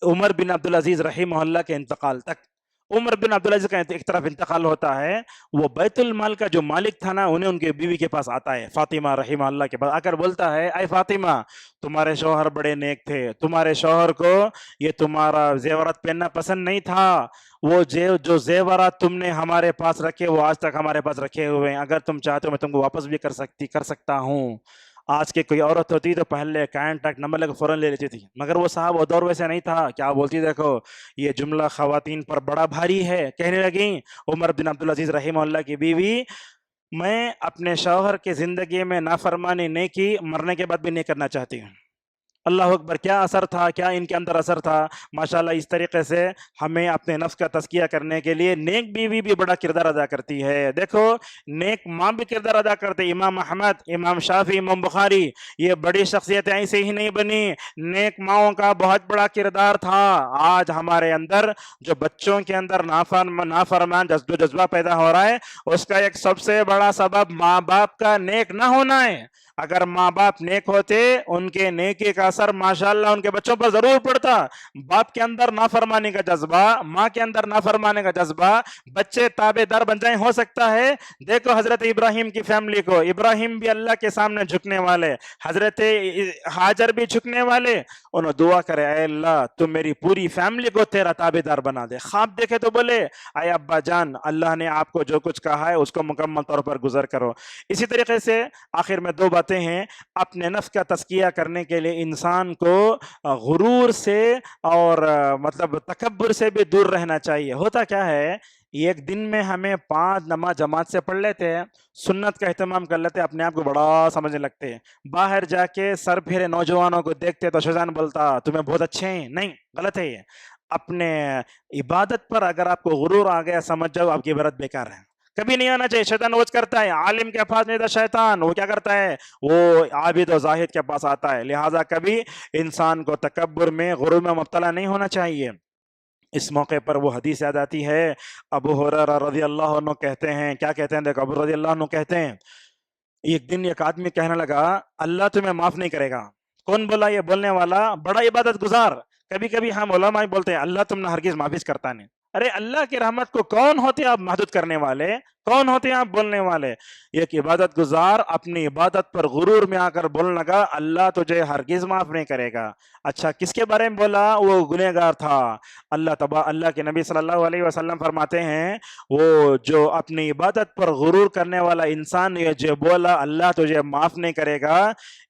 عمر بن عبدالعزیز رحمہ اللہ کے انتقال تک۔ عمر بن عبدالعزیز کا ایک طرف انتقال ہوتا ہے، وہ بیت المال کا جو مالک تھا نا انہیں ان کے بیوی کے پاس آتا ہے، فاطمہ رحمہ اللہ کے پاس آ کر بولتا ہے اے فاطمہ تمہارے شوہر بڑے نیک تھے، تمہارے شوہر کو یہ تمہارا زیورات پہننا پسند نہیں تھا، وہ جو زیورات تم نے ہمارے پاس رکھے وہ آج تک ہمارے پاس رکھے ہوئے ہیں، اگر تم چاہتے ہو میں تم کو واپس بھی کر سکتا ہوں۔ آج کے کوئی عورت ہوتی تو پہلے کانٹیکٹ نمبر لے کے فوراً لے لیتی تھی، مگر وہ صاحب وہ دور ویسے نہیں تھا۔ کیا بولتی دیکھو، یہ جملہ خواتین پر بڑا بھاری ہے، کہنے لگیں عمر بن عبدالعزیز رحمہ اللہ کی بیوی میں اپنے شوہر کی زندگی میں نافرمانی نہیں کی، مرنے کے بعد بھی نہیں کرنا چاہتی ہوں۔ اللہ اکبر! کیا اثر تھا، کیا ان کے اندر اثر تھا ماشاءاللہ۔ اس طریقے سے ہمیں اپنے نفس کا تزکیہ کرنے کے لیے نیک بیوی بھی بڑا کردار ادا کرتی ہے۔ دیکھو نیک ماں بھی کردار ادا کرتے، امام احمد، امام شافعی، امام بخاری، یہ بڑی شخصیتیں ایسے ہی نہیں بنی، نیک ماؤں کا بہت بڑا کردار تھا۔ آج ہمارے اندر جو بچوں کے اندر نافرمان جو جذبہ پیدا ہو رہا ہے اس کا ایک سب سے بڑا سبب ماں باپ کا نیک نہ ہونا ہے۔ اگر ماں باپ نیک ہوتے ان کے نیکی کا اثر ماشاءاللہ ان کے بچوں پر ضرور پڑتا۔ باپ کے اندر نافرمانی کا جذبہ، ماں کے اندر نافرمانی کا جذبہ، بچے تابع دار بن جائیں، ہو سکتا ہے۔ دیکھو حضرت ابراہیم کی فیملی کو، ابراہیم بھی اللہ کے سامنے جھکنے والے، حضرت ہاجر بھی جھکنے والے، انہوں دعا کرے اے اللہ تم میری پوری فیملی کو تیرا تابع دار بنا دے۔ خواب دیکھے تو بولے اے ابا جان اللہ نے آپ کو جو کچھ کہا ہے اس کو مکمل طور پر گزر کرو۔ اسی طریقے سے آخر میں دو باتیں ہیں، اپنے نفس کا تزکیہ کرنے کے لیے انسان کو غرور سے اور مطلب تکبر سے بھی دور رہنا چاہیے۔ ہوتا کیا ہے، ایک دن میں ہمیں 5 نماز جماعت سے پڑھ لیتے ہیں، سنت کا اہتمام کر لیتے ہیں، اپنے آپ کو بڑا سمجھنے لگتے ہیں، باہر جا کے سر پھیرے نوجوانوں کو دیکھتے تو شیطان بولتا تمہیں بہت اچھے ہیں، نہیں غلط ہے یہ۔ اپنے عبادت پر اگر آپ کو غرور آ گیا سمجھ جاؤ آپ کی عبادت بیکار ہے، کبھی نہیں آنا چاہیے۔ شیطان روز کرتا ہے، عالم کے پاس نہیں تھا شیطان، وہ کیا کرتا ہے، وہ عابد و زاہد کے پاس آتا ہے۔ لہٰذا کبھی انسان کو تکبر میں غرور میں مبتلا نہیں ہونا چاہیے۔ اس موقع پر وہ حدیث یاد آتی ہے، ابو ہریرہ رضی اللہ عنہ کہتے ہیں، کیا کہتے ہیں دیکھو، ابو رضی اللہ عنہ کہتے ہیں ایک دن ایک آدمی کہنے لگا اللہ تمہیں معاف نہیں کرے گا۔ کون بولا؟ یہ بولنے والا بڑا عبادت گزار۔ کبھی کبھی ہم علماء بولتے ہیں اللہ تم نے ہرگز معافی کرتا نہیں۔ ارے اللہ کی رحمت کو کون ہوتے آپ محدود کرنے والے، کون ہوتے ہیں آپ بولنے والے؟ ایک عبادت گزار اپنی عبادت پر غرور میں آ کر بولنے لگا اللہ تجھے ہرگز معاف نہیں کرے گا۔ اچھا کس کے بارے میں بولا؟ وہ گنہگار تھا۔ اللہ کے نبی صلی اللہ علیہ وسلم فرماتے ہیں وہ جو اپنی عبادت پر غرور کرنے والا انسان یہ جو بولا اللہ تجھے معاف نہیں کرے گا،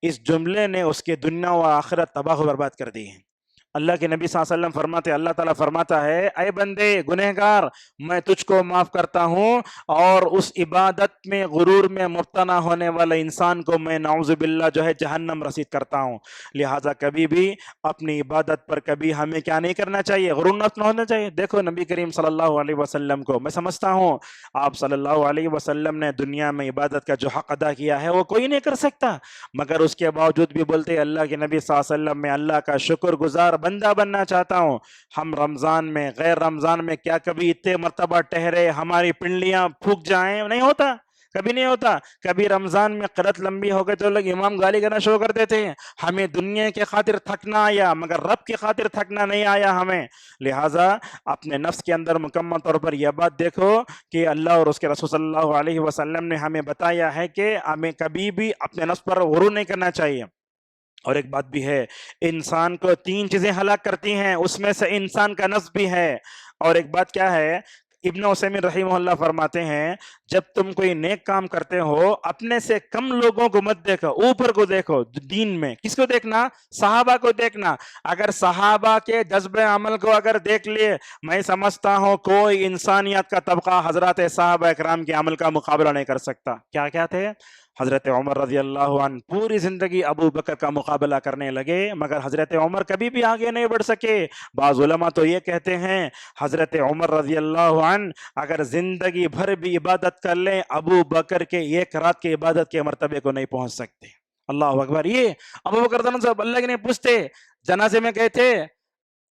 اس جملے نے اس کی دنیا و آخرت تباہ و برباد کر دی ہے۔ اللہ کے نبی صلی اللہ علیہ وسلم فرماتے، اللہ تعالیٰ فرماتا ہے اے بندے گنہگار، میں تجھ کو معاف کرتا ہوں، اور اس عبادت میں غرور میں مبتلا ہونے والے انسان کو میں نعوذ باللہ جو ہے جہنم رسید کرتا ہوں۔ لہٰذا کبھی بھی اپنی عبادت پر کبھی ہمیں کیا نہیں کرنا چاہیے، غرور نفس نہ ہونا چاہیے۔ دیکھو نبی کریم صلی اللہ علیہ وسلم کو میں سمجھتا ہوں آپ صلی اللہ علیہ وسلم نے دنیا میں عبادت کا جو حق ادا کیا ہے وہ کوئی نہیں کر سکتا، مگر اس کے باوجود بھی بولتے اللہ کے نبی صلی اللہ علیہ وسلم، میں اللہ کا شکر گزار بندہ بننا چاہتا ہوں۔ ہم رمضان میں غیر رمضان میں کیا کبھی اتنے مرتبہ ٹہرے ہماری پنڈلیاں پھک جائیں؟ نہیں ہوتا، کبھی نہیں ہوتا۔ کبھی رمضان میں قرت لمبی ہو گئے تو لوگ امام گالی کرنا شروع کر دیتے ہیں، ہمیں دنیا کے خاطر تھکنا آیا مگر رب کی خاطر تھکنا نہیں آیا ہمیں۔ لہٰذا اپنے نفس کے اندر مکمل طور پر یہ بات دیکھو کہ اللہ اور اس کے رسول صلی اللہ علیہ وسلم نے ہمیں بتایا ہے کہ ہمیں کبھی بھی اپنے نفس پر غرور نہیں کرنا چاہیے۔ اور ایک بات بھی ہے، انسان کو 3 چیزیں ہلاک کرتی ہیں، اس میں سے انسان کا نفس بھی ہے۔ اور ایک بات کیا ہے، ابن عثیمین رحمہ اللہ فرماتے ہیں جب تم کوئی نیک کام کرتے ہو اپنے سے کم لوگوں کو مت دیکھو، اوپر کو دیکھو۔ دین میں کس کو دیکھنا؟ صحابہ کو دیکھنا۔ اگر صحابہ کے جذبہ عمل کو اگر دیکھ لیے، میں سمجھتا ہوں کوئی انسانیت کا طبقہ حضرات صحابہ اکرام کے عمل کا مقابلہ نہیں کر سکتا۔ کیا کیا تھے؟ حضرت عمر رضی اللہ عنہ پوری زندگی ابو بکر کا مقابلہ کرنے لگے مگر حضرت عمر کبھی بھی آگے نہیں بڑھ سکے۔ بعض علماء تو یہ کہتے ہیں حضرت عمر رضی اللہ عنہ اگر زندگی بھر بھی عبادت کر لیں ابو بکر کے ایک رات کی عبادت کے مرتبے کو نہیں پہنچ سکتے۔ اللہ اکبر۔ یہ ابو بکر صاحب اللہ کے نہیں پوچھتے، جنازے میں گئے تھے،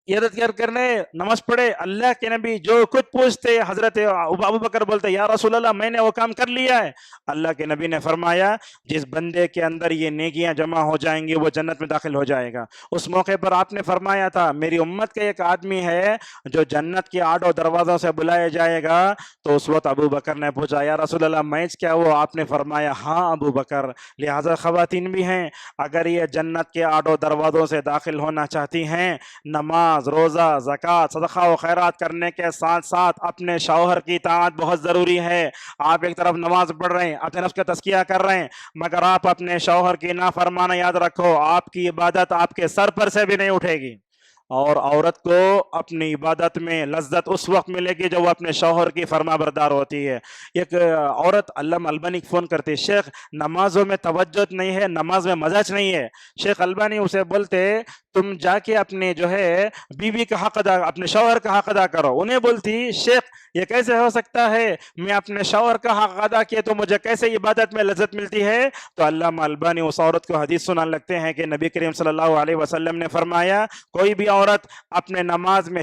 عیادت کرنے نماز پڑھے، اللہ کے نبی جو کچھ پوچھتے حضرت ابو بکر بولتے یا رسول اللہ میں نے وہ کام کر لیا ہے۔ اللہ کے نبی نے فرمایا جس بندے کے اندر یہ نیکیاں جمع ہو جائیں گی وہ جنت میں داخل ہو جائے گا۔ اس موقع پر آپ نے فرمایا تھا میری امت کا ایک آدمی ہے جو جنت کے 8 دروازوں سے بلایا جائے گا، تو اس وقت ابو بکر نے پوچھا یا رسول اللہ میں کیا وہ؟ آپ نے فرمایا ہاں ابو بکر۔ لہٰذا خواتین بھی ہیں، اگر یہ جنت کے 8 دروازوں سے داخل ہونا چاہتی ہیں، نماز، روزہ، زکوٰۃ، صدقہ و خیرات کرنے کے ساتھ ساتھ اپنے شوہر کی اطاعت بہت ضروری ہے۔ آپ ایک طرف نماز پڑھ رہے ہیں، اپنے نفس کا تزکیہ کر رہے ہیں، مگر آپ اپنے شوہر کی نافرمانی یاد رکھو آپ کی عبادت آپ کے سر پر سے بھی نہیں اٹھے گی۔ اور عورت کو اپنی عبادت میں لذت اس وقت ملے گی جب وہ اپنے شوہر کی فرما بردار ہوتی ہے۔ ایک عورت علامہ البانی فون کرتی، شیخ نمازوں میں توجہ نہیں ہے، نماز میں مزاج نہیں ہے۔ شیخ البانی اسے بولتے تم جا کے اپنے جو ہے بیوی کا حق ادا، اپنے شوہر کا حق ادا کرو۔ انہیں بولتی شیخ یہ کیسے ہو سکتا ہے، میں اپنے شوہر کا حق ادا کیے تو مجھے کیسے عبادت میں لذت ملتی ہے؟ تو علامہ البانی اس عورت کو حدیث سنانے لگتے ہیں کہ نبی کریم صلی اللہ علیہ وسلم نے فرمایا کوئی بھی عورت اپنے نماز میں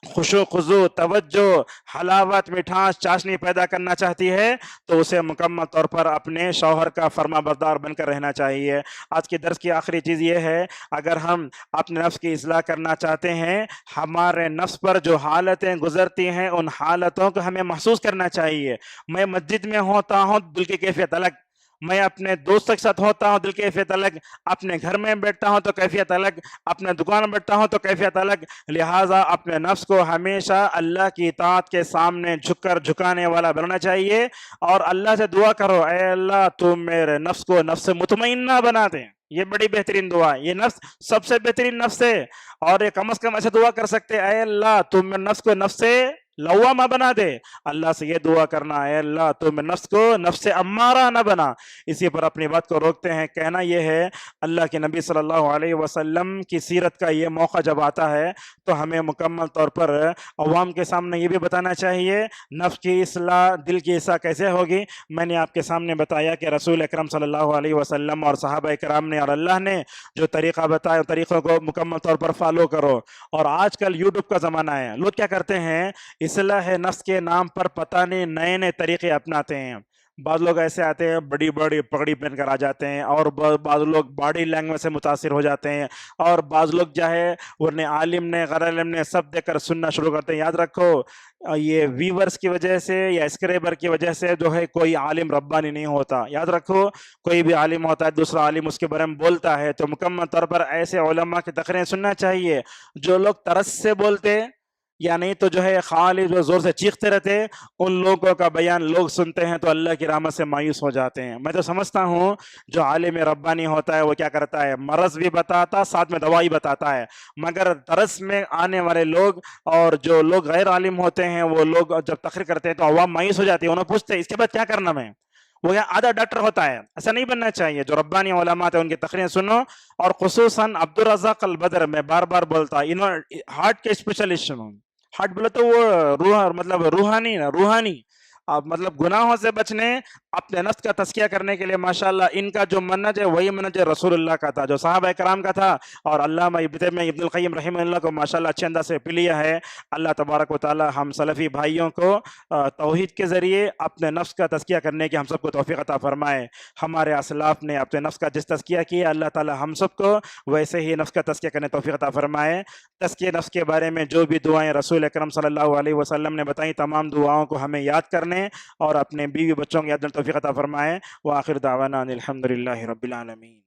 خشوع خضوع، توجہ، حلاوت، مٹھاس، چاشنی پیدا کرنا چاہتی ہے تو اسے مکمل طور پر اپنے شوہر کا فرما بردار بن کر رہنا چاہیے۔ آج کے درس کی آخری چیز یہ ہے، اگر ہم اپنے نفس کی اصلاح کرنا چاہتے ہیں، ہمارے نفس پر جو حالتیں گزرتی ہیں ان حالتوں کو ہمیں محسوس کرنا چاہیے۔ میں مسجد میں ہوتا ہوں دل کی کیفیت الگ، میں اپنے دوستوں کے ساتھ ہوتا ہوں دل کی کیفیت الگ، اپنے گھر میں بیٹھتا ہوں تو کیفیت الگ، اپنے دکان میں بیٹھتا ہوں تو کیفیت الگ۔ لہٰذا اپنے نفس کو ہمیشہ اللہ کی اطاعت کے سامنے جھک کر جھکانے والا بننا چاہیے، اور اللہ سے دعا کرو اے اللہ تو میرے نفس کو نفس مطمئنہ بنا دے۔ یہ بڑی بہترین دعا، یہ نفس سب سے بہترین نفس ہے، اور یہ کم از کم ایسے دعا کر سکتے اے اللہ تو میرے نفس کو نفس لوامہ بنا دے۔ اللہ سے یہ دعا کرنا اے اللہ تو میں نفس کو نفس امارہ نہ بنا۔ اسی پر اپنی بات کو روکتے ہیں، کہنا یہ ہے اللہ کے نبی صلی اللہ علیہ وسلم کی سیرت کا یہ موقع جب آتا ہے تو ہمیں مکمل طور پر عوام کے سامنے یہ بھی بتانا چاہیے نفس کی اصلاح، دل کی اصلاح کیسے ہوگی۔ میں نے آپ کے سامنے بتایا کہ رسول اکرم صلی اللہ علیہ وسلم اور صحابہ کرام نے اور اللہ نے جو طریقہ بتایا طریقوں کو مکمل طور پر فالو کرو۔ اور آج کل یوٹیوب کا زمانہ ہے، لوگ کیا کرتے ہیں اصلاح نفس کے نام پر پتہ نہیں نئے نئے طریقے اپناتے ہیں۔ بعض لوگ ایسے آتے ہیں بڑی بڑی پگڑی پہن کر آ جاتے ہیں، اور بعض لوگ باڈی لینگویج سے متاثر ہو جاتے ہیں، اور بعض لوگ جو ہے انہیں عالم نے غیر عالم نے سب دیکھ کر سننا شروع کرتے ہیں۔ یاد رکھو یہ ویورز کی وجہ سے یا اسکریبر کی وجہ سے جو ہے کوئی عالم ربانی نہیں ہوتا۔ یاد رکھو کوئی بھی عالم ہوتا ہے دوسرا عالم اس کے بارے میں بولتا ہے تو مکمل طور پر ایسے علماء کی تقریریں سننا چاہیے۔ جو لوگ ترس سے بولتے یا نہیں تو جو ہے خالی جو زور سے چیختے رہتے، ان لوگوں کا بیان لوگ سنتے ہیں تو اللہ کی رحمت سے مایوس ہو جاتے ہیں۔ میں تو سمجھتا ہوں جو عالم ربانی ہوتا ہے وہ کیا کرتا ہے، مرض بھی بتاتا، ساتھ میں دوائی بتاتا ہے، مگر درس میں آنے والے لوگ اور جو لوگ غیر عالم ہوتے ہیں وہ لوگ جب تقریر کرتے ہیں تو عوام مایوس ہو جاتی ہے، انہوں پوچھتے ہیں اس کے بعد کیا کرنا میں، وہ یہاں آدھا ڈاکٹر ہوتا ہے۔ ایسا نہیں بننا چاہیے، جو ربانی علماء ہیں ان کی تقریریں سنو، اور خصوصاً عبدالرزاق البدر، میں بار بار بولتا انہوں ہارٹ کے اسپیشلسٹ ہوں۔ ہارٹ بولے تو وہ روح، مطلب روحانی نا، روحانی اب مطلب گناہوں سے بچنے، اپنے نفس کا تزکیہ کرنے کے لیے ماشاءاللہ ان کا جو منہج ہے وہی منہج رسول اللہ کا تھا، جو صحابہ کرام کا تھا، اور علامہ ابن القیم رحمہ اللہ کو ماشاءاللہ اچھے انداز سے پی لیا ہے۔ اللہ تبارک و تعالی ہم سلفی بھائیوں کو توحید کے ذریعے اپنے نفس کا تزکیہ کرنے کی ہم سب کو توفیق عطا فرمائے۔ ہمارے اسلاف نے اپنے نفس کا جس تزکیہ کیا، اللہ تعالی ہم سب کو ویسے ہی نفس کا تزکیہ کرنے توفیق عطا فرمائے۔ تزکیہ نفس کے بارے میں جو بھی دعائیں رسول اکرم صلی اللہ علیہ وسلم نے بتائیں، تمام دعاؤں کو ہمیں یاد کرنے اور اپنے بیوی بچوں کو یاد کرنے توفیق عطا فرمائے۔ وآخر دعوانا ان الحمدللہ رب العالمین۔